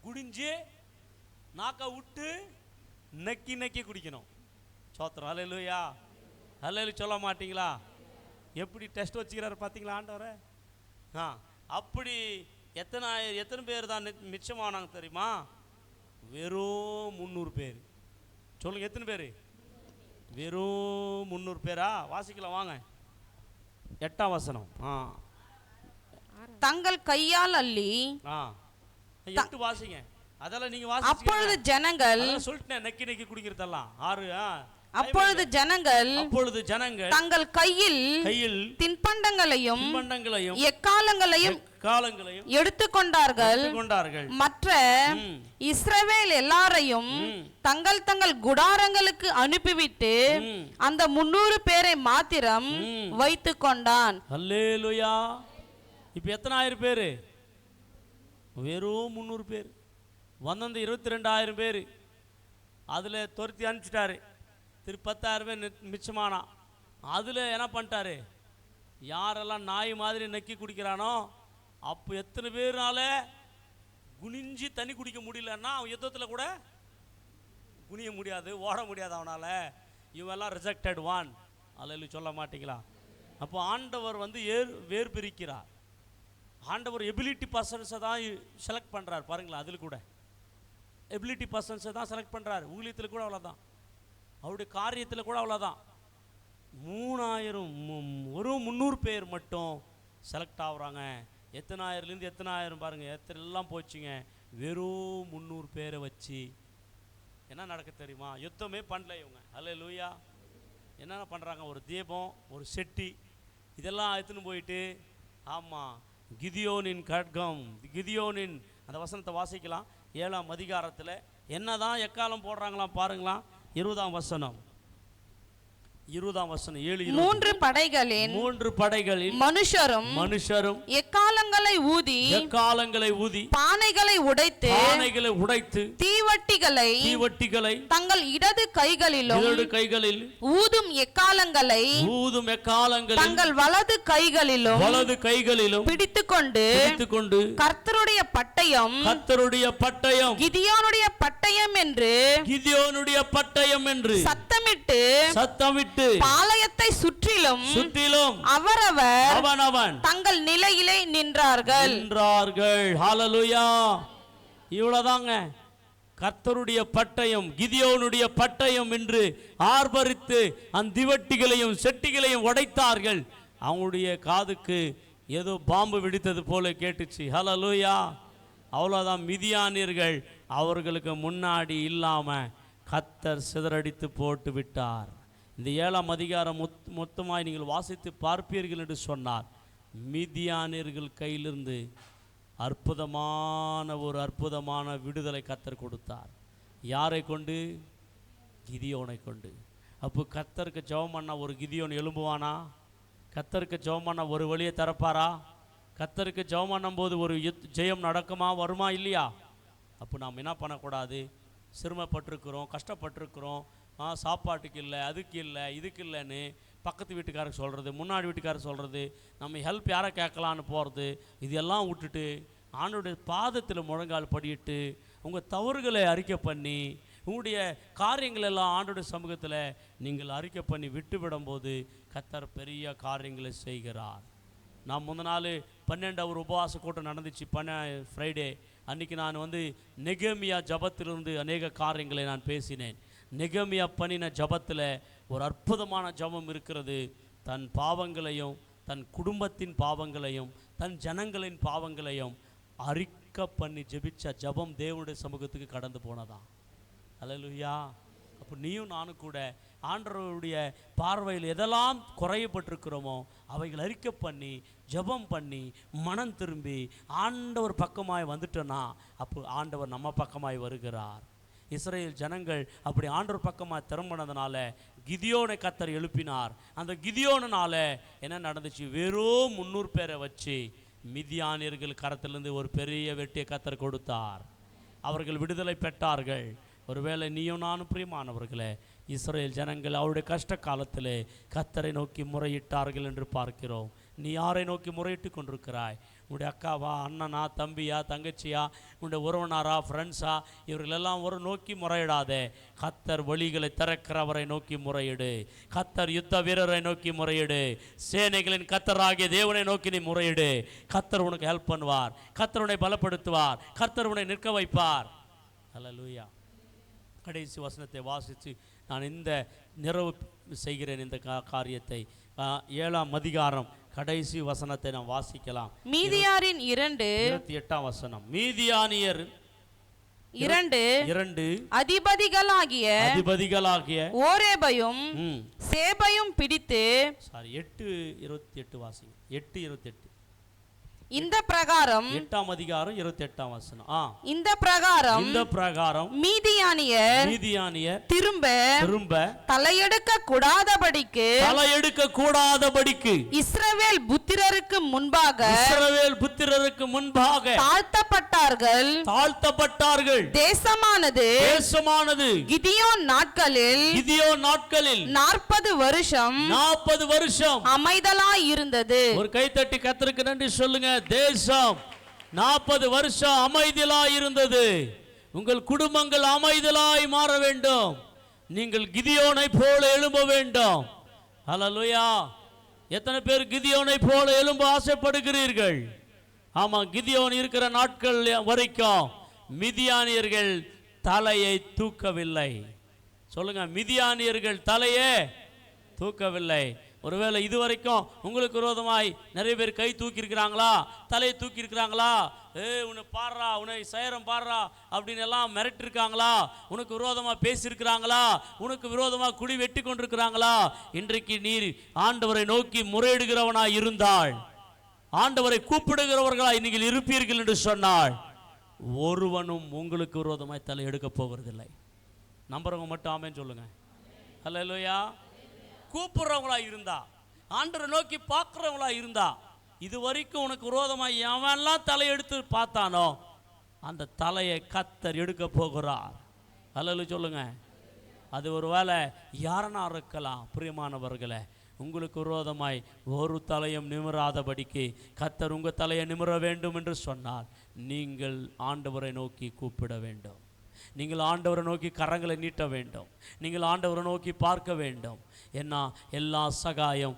குடிஞ்சு நாக்கை விட்டு நக்கி குடிக்கணும். சோத்திரம். அல்லேலூயா. அல்லேலூயா சொல்ல மாட்டீங்களா? எப்படி டெஸ்ட் வச்சுக்கிறாரு பார்த்தீங்களா ஆண்டவரை? அப்படி எத்தனை பேர் தான் மிச்சமானாங்க தெரியுமா? வெறும் 300 பேர். சொல்லுங்க, எத்தனை பேர்? வெறும் 300 பேரா? வாசிக்கலாம் வாங்க, 8ஆம் வசனம். தங்கள் கையால் அள்ளி 8 வாசிங்க. அதெல்லாம் நீங்க வாசிங்க. அப்பொழுது ஜனங்கள் சொல்லிட்டேன், நக்கி குடிக்கிறதெல்லாம் 6. அப்பொழுது ஜனங்கள் தங்கள் கையில் தின்பண்டங்களையும் எக்காலங்களையும் எடுத்துக்கொண்டார்கள். மற்ற இஸ்ரவேல் எல்லாரையும் தங்கள் குடாரங்களுக்கு அனுப்பிவிட்டு அந்த 300 பேரை மாத்திரம் வைத்துக் கொண்டான். அல்லேலூயா. இப்ப எத்தனாயிரம் பேரு? வெறும் 300 பேர். வந்த 22,000 பேர் அதுல துரத்தி அனுப்பிச்சிட்டாரு. 10,000 பேர் மிச்சமானா. அதில் என்ன பண்ணிட்டாரு? யாரெல்லாம் நாய் மாதிரி நக்கி குடிக்கிறானோ அப்போ எத்தனை பேர்னால குனிஞ்சு தண்ணி குடிக்க முடியலன்னா அவன் யுத்தத்தில் கூட குனிய முடியாது, ஓட முடியாது அவனால். இவெல்லாம் ரிஜெக்டட் ஒன். அல்லேலூயா சொல்ல மாட்டீங்களா? அப்போ ஆண்டவர் வேர் பிரிக்கிறார். ஆண்டவர் எபிலிட்டி பர்சன்ஸை தான் செலக்ட் பண்ணுறார். பாருங்களா, அதில் கூட எபிலிட்டி பர்சன்ஸை தான் செலக்ட் பண்ணுறார். ஊழியத்தில் கூட அவ்வளோதான், அவருடைய காரியத்தில் கூட அவ்வளோதான். 300 பேர் மட்டும் செலக்ட் ஆகுறாங்க. எத்தனாயிரம்லேருந்து எத்தனாயிரம் பாருங்கள், எல்லாம் போச்சுங்க. வெறும் 300 பேரை வச்சு என்ன நடக்க தெரியுமா? யுத்தமே பண்ணல இவங்க. அல்லேலூயா. என்னென்ன பண்ணுறாங்க? ஒரு தீபம், ஒரு செட்டி, இதெல்லாம் எடுத்துன்னு போயிட்டு, ஆமாம், கிதியோனின் கட்கம், கிதியோனின் அந்த வசனத்தை வாசிக்கலாம் 7ஆம் அதிகாரத்தில். என்னதான் எக்காலம் போடுறாங்களாம் பாருங்களாம். 20ஆம் வசனம் 7 மூன்று படைகளில் மனுஷரும் எக்காலங்களை ஊதி பானைகளை உடைத்து தீவட்டிகளை தங்கள் இடது கைகளிலும் ஊதும் எக்காலங்களை தங்கள் வலது கைகளிலும் பிடித்துக்கொண்டு கர்த்தருடைய பட்டயம் கிதியோனுடைய பட்டயம் என்று சத்தமிட்டு பாளையத்தை சுற்றிலும் அவரவர் தங்கள் நிலையிலே நின்றார்கள். ஹல்லேலூயா. இவ்வளவுதாங்க. கர்த்தருடைய பட்டயம், கிதியோனுடைய பட்டயம் என்று ஆர்ப்பரித்து அந்த திவட்டிகளையும் செட்டிகளையும் உடைத்தார்கள். அவங்களுடைய காதுக்கு ஏதோ பாம்பு வெடித்தது போல கேட்டுச்சு. ஹல்லேலூயா. அவ்வளோதான். மிதியானியர்கள் அவர்களுக்கு முன்னாடி இல்லாமல் கர்த்தர் சிதறடித்து போட்டு விட்டார். இந்த 7ஆம் அதிகாரம் மொத்தமாய் நீங்கள் வாசித்து பார்ப்பீர்கள் என்று சொன்னார். மிதியானியர்கள் கையிலிருந்து அற்புதமான விடுதலை கர்த்தர் கொடுத்தார். யாரை கொண்டு? கிதியோனை கொண்டு. அப்போ கர்த்தருக்கு ஜெபம் பண்ண ஒரு கிதியோன் எழும்புவானா? கர்த்தருக்கு ஜெபம் பண்ண ஒரு வழியை திறப்பாரா? கர்த்தருக்கு ஜெபம் பண்ணும்போது ஒரு ஜெயம் நடக்குமா, வருமா, இல்லையா? அப்போ நாம் என்ன பண்ணக்கூடாது? சிரமப்பட்டிருக்கிறோம், கஷ்டப்பட்டிருக்கிறோம், சாப்பாட்டுக்கு இல்லை, அதுக்கு இல்லை, இதுக்கு இல்லைன்னு பக்கத்து வீட்டுக்காரருக்கு சொல்கிறது, முன்னாடி வீட்டுக்காரர் சொல்கிறது, நம்ம ஹெல்ப் யாரை கேட்கலான்னு போகிறது, இதெல்லாம் விட்டுட்டு ஆண்டவருடைய பாதத்தில் முழங்கால் படியிட்டு உங்கள் தவறுகளை அறிக்கை பண்ணி உங்களுடைய காரியங்கள் எல்லாம் ஆண்டவருடைய சமூகத்தில் நீங்கள் அறிக்கை பண்ணி விட்டுவிடும்போது கர்த்தர் பெரிய காரியங்களை செய்கிறார். நான் முந்த நாள் 12 ஒரு உபவாச கூட்டம் நடந்துச்சு, ஃப்ரைடே அன்றைக்கி நான் நெகேமியா ஜபத்திலிருந்து அநேக காரியங்களை நான் பேசினேன். நெகேமியா பண்ணின ஜபத்தில் ஒரு அற்புதமான ஜபம் இருக்கிறது. தன் பாவங்களையும் தன் குடும்பத்தின் பாவங்களையும் தன் ஜனங்களின் பாவங்களையும் அறிக்கை பண்ணி ஜெபிச்ச ஜபம் தேவனுடைய சமூகத்துக்கு கடந்து போனதான். அல்லேலூயா. அப்போ நீயும் நானும் கூட ஆண்டவருடைய பார்வையில் எதெல்லாம் குறையப்பட்டிருக்கிறோமோ அவைகள் அறிக்கை பண்ணி ஜெபம் பண்ணி மனம் திரும்பி ஆண்டவர் பக்கமாய் வந்துட்டோன்னா அப்போ ஆண்டவர் நம்ம பக்கமாய் வருகிறார். இஸ்ரேல் ஜனங்கள் அப்படி ஆண்டவர் பக்கமாக திரும்பினதுனால கிதியோனை கர்த்தர் எழுப்பினார். அந்த கிதியோனால என்ன நடந்துச்சு? வெறும் 300 பேரை வச்சு மிதியானியர்கள் கரத்திலிருந்து ஒரு பெரிய வெட்டியை கர்த்தர் கொடுத்தார். அவர்கள் விடுதலை பெற்றார்கள். ஒருவேளை நீயும் நானும் பிரியமானவர்களே, இஸ்ரேல் ஜனங்கள் அவருடைய கஷ்ட காலத்திலே கர்த்தரை நோக்கி முறையிட்டார்கள் என்று பார்க்கிறோம். நீ யாரை நோக்கி முறையிட்டு கொண்டிருக்கிறாய்? உன்னுடைய அக்காவா, அண்ணனா, தம்பியா, தங்கச்சியா, உன்னுடைய உறவினரா, ஃப்ரெண்ட்ஸா, இவர்களெல்லாம் ஒரு நோக்கி முறையிடாதே. கர்த்தர் வழிகளை திறக்கிறவரை நோக்கி முறையிடு. கர்த்தர் யுத்த வீரரை நோக்கி முறையிடு. சேனைகளின் கர்த்தராகிய தேவனை நோக்கி நீ முறையிடு. கர்த்தர் உனக்கு ஹெல்ப் பண்ணுவார். கர்த்தர் உன்னை பலப்படுத்துவார். கர்த்தர் உன்னை நிற்க வைப்பார். அல்லேலூயா. கடைசி வசனத்தை வாசித்து நான் இந்த நிறைவு செய்கிறேன். இந்த காரியத்தை 7ஆம் அதிகாரம் கடைசி வசனத்தை நாம் வாசிக்கலாம். மீதியாரின் 28ஆம் வசனம். மீதியானியர் 2 அதிபதிகளாகிய ஓரேபையும் சேபையும் பிடித்து 8:28 வாசிங்க. 8:28. இந்த பிரகாரம் 8ஆம் அதிகாரம் 28ஆம் வசனம். இந்த பிரகாரம் மீதியானியர் திரும்ப தலையெடுக்க கூடாதபடிக்கு இஸ்ரவேல் புத்திரருக்கு முன்பாக தாழ்த்தப்பட்டார்கள். தேசமானது கிதியோன் நாட்களில் 40 வருஷம் அமைதலாய் இருந்தது. ஒரு கைத்தட்டி கர்த்தருக்கு நன்றி சொல்லுங்க. தேசம் 40 வருஷம் அமைதலாய் இருந்தது. உங்கள் குடும்பங்கள் அமைதலாய் மாற வேண்டும். நீங்கள் கிதியோனை போல எழும்ப வேண்டும். அல்லேலூயா. எத்தனை பேர் கிதியோனை போல எழும்ப ஆசைப்படுகிறீர்கள்? ஆமா, கிதியோன் இருக்கிற நாட்கள் வரைக்கும் மிதியானியர்கள் தலையை தூக்கவில்லை. சொல்லுங்க, மிதியானியர்கள் தலையே தூக்கவில்லை. ஒருவேளை இதுவரைக்கும் உங்களுக்கு விரோதமாய் நிறைய பேர் கை தூக்கி இருக்கிறாங்களா, தலையை தூக்கி இருக்கிறாங்களா, உன்னை பாடுறா, உன்னை சைரம் பாடுறா அப்படின்னு எல்லாம் மிரட்டிருக்காங்களா, உனக்கு விரோதமாக பேசியிருக்கிறாங்களா, உனக்கு விரோதமாக குடி வெட்டி கொண்டிருக்கிறாங்களா? இன்றைக்கு நீர் ஆண்டவரை நோக்கி முறையிடுகிறவனாய் இருந்தால், ஆண்டவரை கூப்பிடுகிறவர்களாய் நீங்கள் இருப்பீர்கள் என்று சொன்னால், ஒருவனும் உங்களுக்கு விரோதமாய் தலை எடுக்க போவதில்லை. நம்புறவங்க மட்டும் ஆமேன்னு சொல்லுங்க. அல்லேலூயா. கூப்பிடுறவங்களா இருந்தா, ஆண்டவரை நோக்கி பார்க்குறவங்களா இருந்தா, இது வரைக்கும் உனக்கு விரோதமாக எவன்லாம் தலையெடுத்து பார்த்தானோ அந்த தலையை கர்த்தர் எடுக்க போகிறார். அல்லேலூயா சொல்லுங்க. அது ஒரு வேளை யாரனா இருக்கலாம். பிரியமானவர்களே, உங்களுக்கு விரோதமாய் ஒரு தலையும் நிமிராதபடிக்கு கர்த்தர் உங்கள் தலையை நிமிர வேண்டும் என்று சொன்னால் நீங்கள் ஆண்டவரை நோக்கி கூப்பிட வேண்டும். நீங்கள் ஆண்டவரை நோக்கி கரங்களை நீட்ட வேண்டும். நீங்கள் ஆண்டவரை நோக்கி பார்க்க வேண்டும். ஏன்னா எல்லா சகாயம்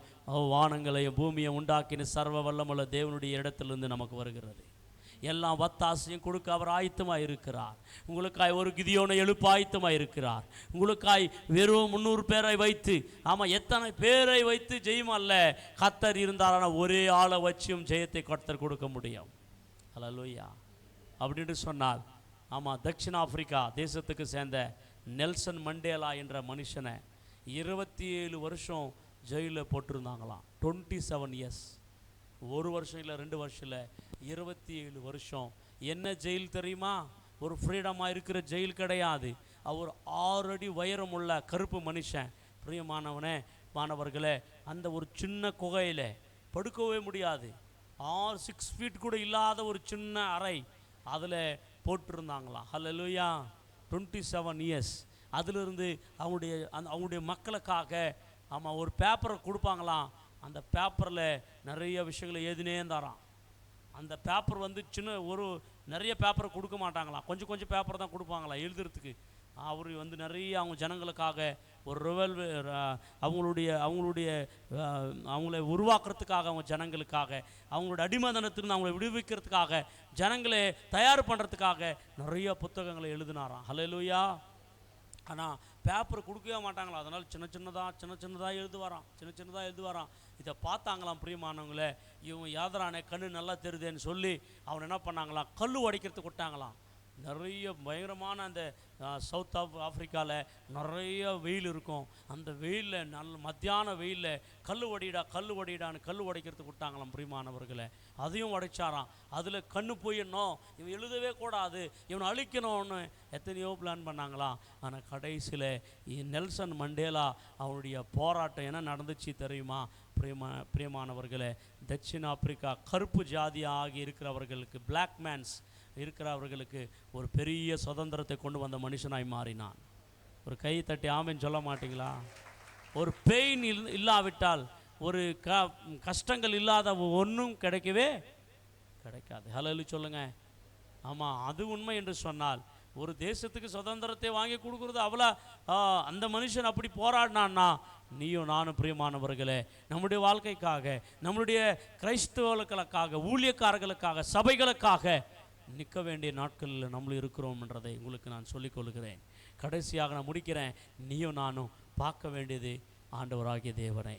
வானங்களையும் பூமியை உண்டாக்கின சர்வ வல்லமுள்ள தேவனுடைய இடத்திலிருந்து நமக்கு வருகிறது. எல்லாம் வத்தாசையும் கொடுக்க அவர் ஆயத்தமாக இருக்கிறார். உங்களுக்காய் ஒரு கிதியோனை எழுப்ப ஆயத்தமாக இருக்கிறார். உங்களுக்காய் வெறும் 300 பேரை வைத்து, ஆமாம் எத்தனை பேரை வைத்து ஜெயம் அல்ல, கர்த்தர் இருந்தாரான ஒரே ஆளை வச்சும் ஜெயத்தை கர்த்தர் கொடுக்க முடியும். ஹல்லேலூயா. அப்படின்னு சொன்னார். ஆமாம், தட்சிண ஆப்பிரிக்கா தேசத்துக்கு சேர்ந்த நெல்சன் மண்டேலா என்ற மனுஷனை 27 வருஷம் ஜெயிலில் போட்டிருந்தாங்களாம். 27 இயர்ஸ். ஒரு வருஷம் இல்லை, 2 வருஷம் இல்லை, 27 வருஷம். என்ன ஜெயில் தெரியுமா? ஒரு ஃப்ரீடமாக இருக்கிற ஜெயில் கிடையாது. அவர் 6 அடி உயரம் உள்ள கருப்பு மனுஷன். பிரியமானவனே, மாணவர்களே, அந்த ஒரு சின்ன குகையில் படுக்கவே முடியாது. 6 ஃபீட் கூட இல்லாத ஒரு சின்ன அறை, அதில் போட்டிருந்தாங்களாம். ஹல்லேலூயா. 27 இயர்ஸ். அதிலிருந்து அவங்களுடைய மக்களுக்காக, ஆமாம், ஒரு பேப்பரை கொடுப்பாங்களாம். அந்த பேப்பரில் நிறைய விஷயங்களை எழுதினே இருந்தாராம். அந்த பேப்பர் வந்து நிறைய பேப்பரை கொடுக்க மாட்டாங்களாம், கொஞ்சம் கொஞ்சம் பேப்பர் தான் கொடுப்பாங்களாம் எழுதுறதுக்கு. அவர் வந்து நிறைய அவங்க ஜனங்களுக்காக ஒரு அவங்கள உருவாக்குறதுக்காக, அவங்க ஜனங்களுக்காக, அவங்களோட அடிமதனத்திலிருந்து அவங்களை விடுவிக்கிறதுக்காக, ஜனங்களை தயார் பண்ணுறதுக்காக நிறைய புத்தகங்களை எழுதினாராம். ஹல்லேலூயா. ஆனால் பேப்பர் கொடுக்கவே மாட்டாங்களாம். அதனால் சின்ன சின்னதாக எழுதுவாராம். இதை பார்த்தாங்களாம் பிரியமானவங்களே. இவங்க யாதரானே கண்ணு நல்லா தெரியுதுன்னு சொல்லி அவன் என்ன பண்ணாங்களாம், கல் உடைக்கிறதுக்கு விட்டாங்களாம். நிறைய பயங்கரமான அந்த சவுத் ஆஃப்ரிக்காவில் நிறைய வெயில் இருக்கும். அந்த வெயிலில் மத்தியான வெயிலில் கல் ஒடிடான்னு கல் உடைக்கிறதுக்கு விட்டாங்களாம் பிரியமானவர்களை. அதையும் உடைச்சாராம். அதில் கண்ணு போயிடணும், இவன் எழுதவே கூடாது, இவனை அழிக்கணும்னு எத்தனையோ பிளான் பண்ணாங்களாம். ஆனால் கடைசியில் நெல்சன் மண்டேலா அவனுடைய போராட்டம் என்ன நடந்துச்சு தெரியுமா? பிரியமானவர்களே, தட்சிண ஆப்பிரிக்கா கருப்பு ஜாதியாகி இருக்கிறவர்களுக்கு, பிளாக் மேன்ஸ் இருக்கிறவர்களுக்கு ஒரு பெரிய சுதந்திரத்தை கொண்டு வந்த மனுஷனாய் மாறினான். ஒரு கை தட்டி ஆமென் சொல்ல மாட்டீங்களா? ஒரு பெயின் இல்லாவிட்டால், ஒரு கஷ்டங்கள் இல்லாத ஒன்றும் கிடைக்காது. ஹல்லேலூயா சொல்லுங்க. ஆமாம், அது உண்மை என்று சொன்னால் ஒரு தேசத்துக்கு சுதந்திரத்தை வாங்கி கொடுக்குறது அவ்வளோ, அந்த மனுஷன் அப்படி போராடினான்னா நீயும் நானும் பிரியமானவர்களே, நம்முடைய வாழ்க்கைக்காக, நம்முடைய கிறிஸ்தவர்களுக்காக, ஊழியக்காரர்களுக்காக, சபைகளுக்காக நிற்க வேண்டிய நாட்களில் நம்மளும் இருக்கிறோம் என்றதை உங்களுக்கு நான் சொல்லிக்கொள்கிறேன். கடைசியாக நான் முடிக்கிறேன். நீயும் நானும் பார்க்க வேண்டியது ஆண்டவராகிய தேவனை.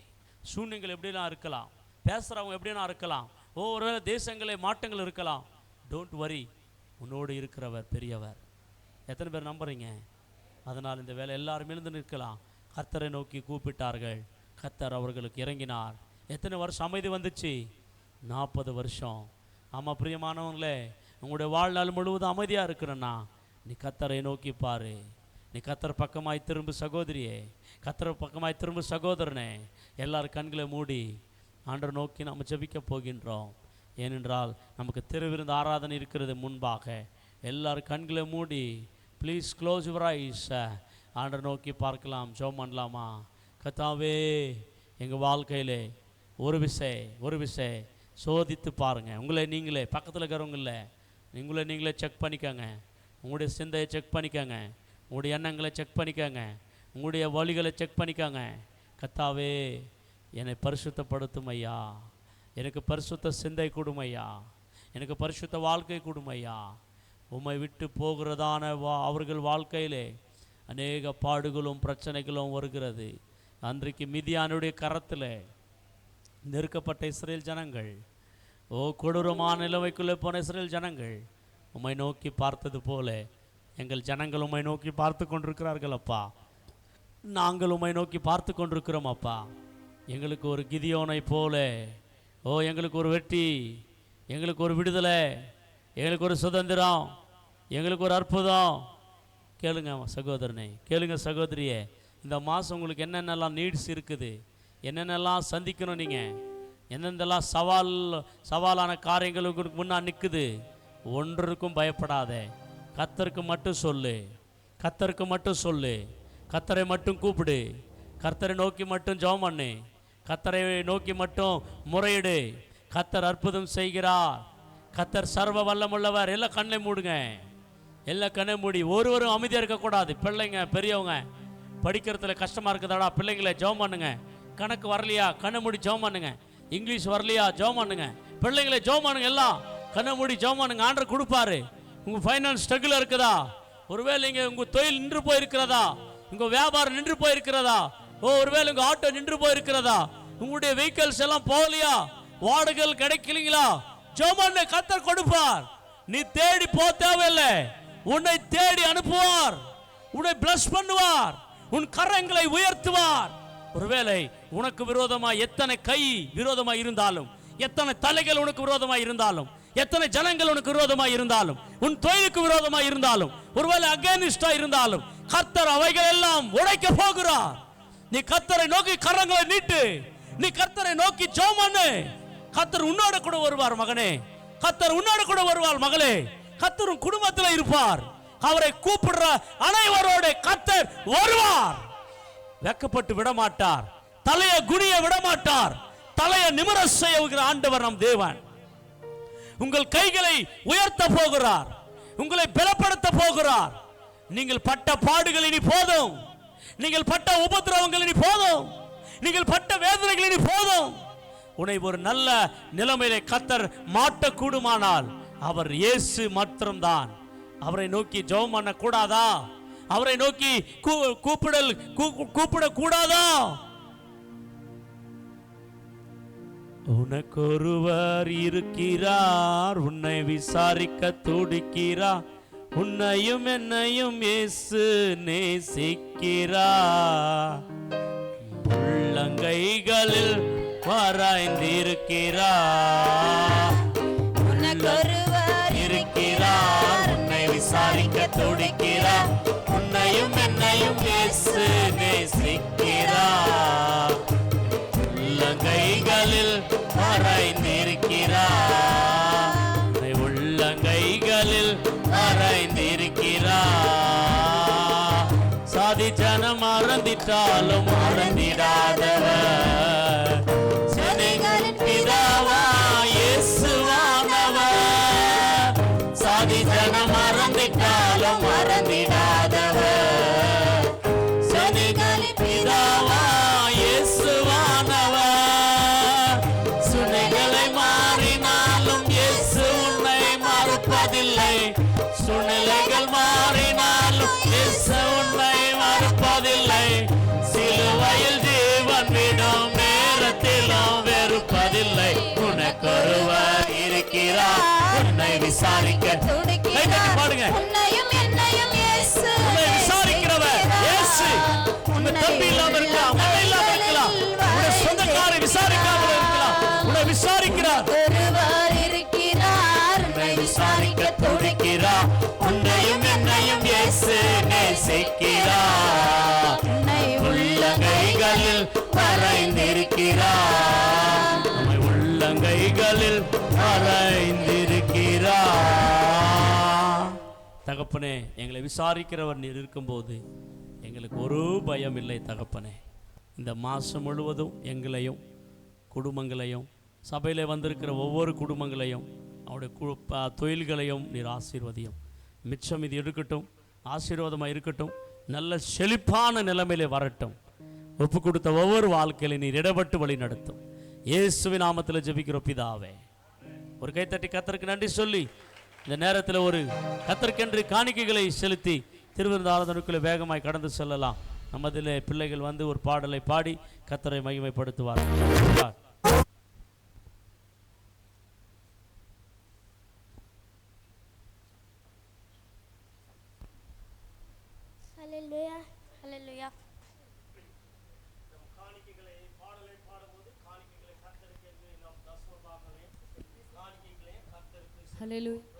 சூழ்நிலைகள் எப்படிலாம் இருக்கலாம், பேசுகிறவங்க எப்படிலாம் இருக்கலாம், ஒவ்வொரு தேசங்களே மாற்றங்கள் இருக்கலாம். டோன்ட் வரி, உன்னோடு இருக்கிறவர் பெரியவர். எத்தனை பேர் நம்புறீங்க? அதனால் இந்த வேலை எல்லாரும் எழுந்து நிற்கலாம். கர்த்தரை நோக்கி கூப்பிட்டார்கள், கர்த்தர் அவர்களுக்கு இறங்கினார். எத்தனை வருஷம் அமைதி வந்துச்சு? 40 வருஷம். ஆமாம் பிரியமானவங்களே, உங்களுடைய வாழ்நாள் முழுவதும் அமைதியாக இருக்கிறன்னா நீ கர்த்தரை நோக்கி பாரு. நீ கர்த்தர் பக்கமாய் திரும்ப சகோதரியே, கர்த்தர் பக்கமாய் திரும்ப சகோதரனே. எல்லாரும் கண்களை மூடி ஆண்டவர் நோக்கி நம்ம ஜெபிக்க போகின்றோம். ஏனென்றால் நமக்கு திருவிருந்து ஆராதனை இருக்கிறது முன்பாக. எல்லாரும் கண்களை மூடி ப்ளீஸ் க்ளோஸ் யுவர் ஐஸ். ஆண்டவர் நோக்கி பார்க்கலாம், ஜெபம் பண்ணலாமா? கர்த்தாவே, எங்கள் வாழ்க்கையிலே ஒரு விஷயம் சோதித்து பாருங்கள். உங்களை நீங்களே, பக்கத்தில் இருக்கிறவங்கள நீங்களே செக் பண்ணிக்கோங்க. உங்களுடைய சிந்தையை செக் பண்ணிக்கோங்க, உங்களுடைய எண்ணங்களை செக் பண்ணிக்கோங்க, உங்களுடைய வழிகளை செக் பண்ணிக்கோங்க. கர்த்தாவே, என்னை பரிசுத்தப்படுத்தும் ஐயா, எனக்கு பரிசுத்த சிந்தை கொடுமையா, எனக்கு பரிசுத்த வாழ்க்கை கொடுமையா. உம்மை விட்டு போகிறதான அவர்கள் வாழ்க்கையிலே அநேக பாடுகளும் பிரச்சனைகளும் வருகிறது. அன்றைக்கு மிதியானுடைய கரத்தில் நெருக்கப்பட்ட இஸ்ரேல் ஜனங்கள், கொடூரமான நிலைமைக்குள்ளே போன இஸ்ரேல் ஜனங்கள் உம்மை நோக்கி பார்த்தது போல எங்கள் ஜனங்கள் உம்மை நோக்கி பார்த்து கொண்டிருக்கிறார்கள் அப்பா. நாங்கள் உம்மை நோக்கி பார்த்து கொண்டிருக்கிறோம் அப்பா. எங்களுக்கு ஒரு கிதியோனை போல, எங்களுக்கு ஒரு வெற்றி, எங்களுக்கு ஒரு விடுதலை, எங்களுக்கு ஒரு சுதந்திரம், எங்களுக்கு ஒரு அற்புதம். கேளுங்க சகோதரனே, கேளுங்க சகோதரியே, இந்த மாதம் உங்களுக்கு என்னென்னலாம் நீட்ஸ் இருக்குது, என்னென்னலாம் சந்திக்கணும், நீங்கள் எந்தெந்தெல்லாம் சவாலான காரியங்கள் உங்களுக்கு முன்னாடி நிற்குது. ஒன்றுக்கும் பயப்படாத. கர்த்தருக்கு மட்டும் சொல்லு, கர்த்தருக்கு மட்டும் சொல்லு, கர்த்தரை மட்டும் கூப்பிடு, கர்த்தரை நோக்கி மட்டும் ஜெபம் பண்ணு, கர்த்தரை நோக்கி மட்டும் முறையிடு. கர்த்தர் அற்புதம் செய்கிறார். கர்த்தர் சர்வ வல்லமுள்ளவர். எல்லாம் கண்ணை மூடுங்க, எல்லாம் கண்ணை மூடி. ஒருவரும் அமைதியாக இருக்கக்கூடாது. பிள்ளைங்க, பெரியவங்க, படிக்கிறதுல கஷ்டமாக இருக்குதாடா, பிள்ளைங்களை ஜெபம் பண்ணுங்க. கணக்கு வரலையா, கண்ணை மூடி ஜெபம் பண்ணுங்க. இங்கிலீஷ் வரலையா, ஜெபம் பண்ணுங்க. பிள்ளைங்களை ஜெபம் பண்ணுங்க. எல்லாம் கண்ணை மூடி ஜெபம் பண்ணுங்க. ஆண்டவர் கொடுப்பாரு. உங்க ஃபைனான்ஸ் ஸ்ட்ரகிள் இருக்குதா? ஒருவேளை இங்க உங்க தொழில் நின்று போயிருக்கிறதா? உங்க வியாபாரம் நின்று போயிருக்கிறதா? ஒருவேளை உங்க ஆட்டோ நின்று போயிருக்கிறதா? உங்களுடைய வெஹிக்கிள்ஸ் எல்லாம் போகலையா? வாடகைகள் கிடைக்கலீங்களா? ஜெபம் பண்ணு, கர்த்தர் கொடுப்பார். நீ தேடி போ தேவையில்லை, உன்னை தேடி அனுப்புவார். உன்னை பிளஸ் பண்ணுவார். உன் கரங்களை உயர்த்துவார். ஒருவேளை உனக்கு விரோதமாய் எத்தனை கை விரோதமாய் இருந்தாலும், எத்தனை தலைகள் உனக்கு விரோதமாய் இருந்தாலும், எத்தனை ஜனங்கள் உனக்கு விரோதமாய் இருந்தாலும், உன் தொழிலுக்கு விரோதமாய் இருந்தாலும், ஒருவேளை அகைன்ஸ்டா இருந்தாலும், கர்த்தர் அவைகள் எல்லாம் உடைக்க போகிறார். நீ கர்த்தரை நோக்கி கரங்களை நீட்டு. நீ கர்த்தரை நோக்கி ஜெபம் பண்ணு. கர்த்தர் உன்னோட கூட வருவார் மகனே. கர்த்தர் உன்னோட கூட வருவார் மகளே. கர்த்தர் உன் குடும்பத்தில் இருப்பார். அவரை கூப்பிடுற அனைவரோட கர்த்தர் வருவார். வெக்கப்பட்டு விட மாட்டார். தலையை குனிய விட மாட்டார். தலையை நிமிர செய்கிற ஆண்டவர் நம் தேவன். உங்கள் கைகளை உயர்த்த போகிறார். உங்களை பலப்படுத்த போகிறார். நீங்கள் பட்ட பாடுகள் இனி போதும். நீங்கள் பட்ட உபத்திரவங்கள் இனி போதும். நீங்கள் பட்ட வேதனைகள் இனி போதும். உன்னை ஒரு நல்ல நிலைமையிலே கர்த்தர் மாட்டக்கூடுமானால் அவர் இயேசு மாத்திரம்தான். அவரை நோக்கி ஜெபம் பண்ண கூடாதா? அவரை நோக்கி கூப்பிட கூடாதா? உனக்கொருவர் இருக்கிறார், உன்னை விசாரிக்க துடிக்கிறார். உன்னையும் என்னையும் இயேசு நேசிக்கிறார். உள்ளங்கைகளில் வரைந்திருக்கிறார். உனக்கொருவர் இருக்கிறார், உன்னை விசாரிக்க துடிக்கிறார். உன்னையும் என்னையும் இயேசு நேசிக்கிறார். உள்ளங்கைகளில் வரைந்திருக்கிறார். உள்ளங்கைகளில் வரைந்திருக்கிறார். சாதி ஜனம் மறந்திட்டாலும் மறந்திடாதவர், சேனைகளின் பிதாவா இயேசுவானவர். சாதி ஜனம் மறந்திட்டாலும் மறந்திடாதவர், சேனைகளின் பிதாவா இயேசுவானவர். சுனைகளை மாறினாலும் இயேசு உன்னை மறப்பதில்லை. சூழ்நிலைகள் மாறினாலும் இயேசு உன்னை மறப்பதில்லை. சிலுவையில் ஜீவன் விடும் நேரத்திலும் வெறுப்பதில்லை. உனக்கொருவர் இருக்கிறார், உன்னை விசாரிக்க பாடுங்க. உன்னை விசாரிக்கிறவர் இயேசு. உன்னை தம்பி இல்லாம இருக்கலாம், மகன் இல்லாம இருக்கலாம், உன்னை சொந்தக்காரை விசாரிக்காமல் இருக்கலாம். உன்னை விசாரிக்கிறார். விசாரிக்க துடிக்கிறார். உன்னையும் என்னையும் இயேசு நேசிக்கிறார். உள்ளங்கைகளில் வரைந்திருக்கிறார். நம்மை உள்ளங்கைகளில் வரைந்திருக்கிறார். தகப்பனே, எங்களை விசாரிக்கிறவர் நீர் இருக்கும்போது எங்களுக்கு ஒரு பயம் இல்லை தகப்பனே. இந்த மாதம் முழுவதும் எங்களையும் குடும்பங்களையும் சபையில் வந்திருக்கிற ஒவ்வொரு குடும்பங்களையும் அவருடைய தொழில்களையும் நீர் ஆசீர்வதியும். மிச்சம் இது இருக்கட்டும், ஆசீர்வாதமாக இருக்கட்டும், நல்ல செழிப்பான நிலைமையிலே வரட்டும். ஒப்பு கொடுத்த ஒவ்வொரு வாழ்க்கையில நீர் இடப்பட்டு வழி நடத்தும். இயேசுவின் நாமத்தில் ஜெபிக்கிறோம் பிதாவே. ஒரு கைத்தட்டி கர்த்தருக்கு நன்றி சொல்லி இந்த நேரத்தில் ஒரு கர்த்தருக்கென்று காணிக்கைகளை செலுத்தி திருவிருந்த ஆராதனைக்குள்ளே வேகமாய் கடந்து செல்லலாம். நமதிலே பிள்ளைகள் வந்து ஒரு பாடலை பாடி கர்த்தரை மகிமைப்படுத்துவார். Hallelujah. Hallelujah. Hallelujah.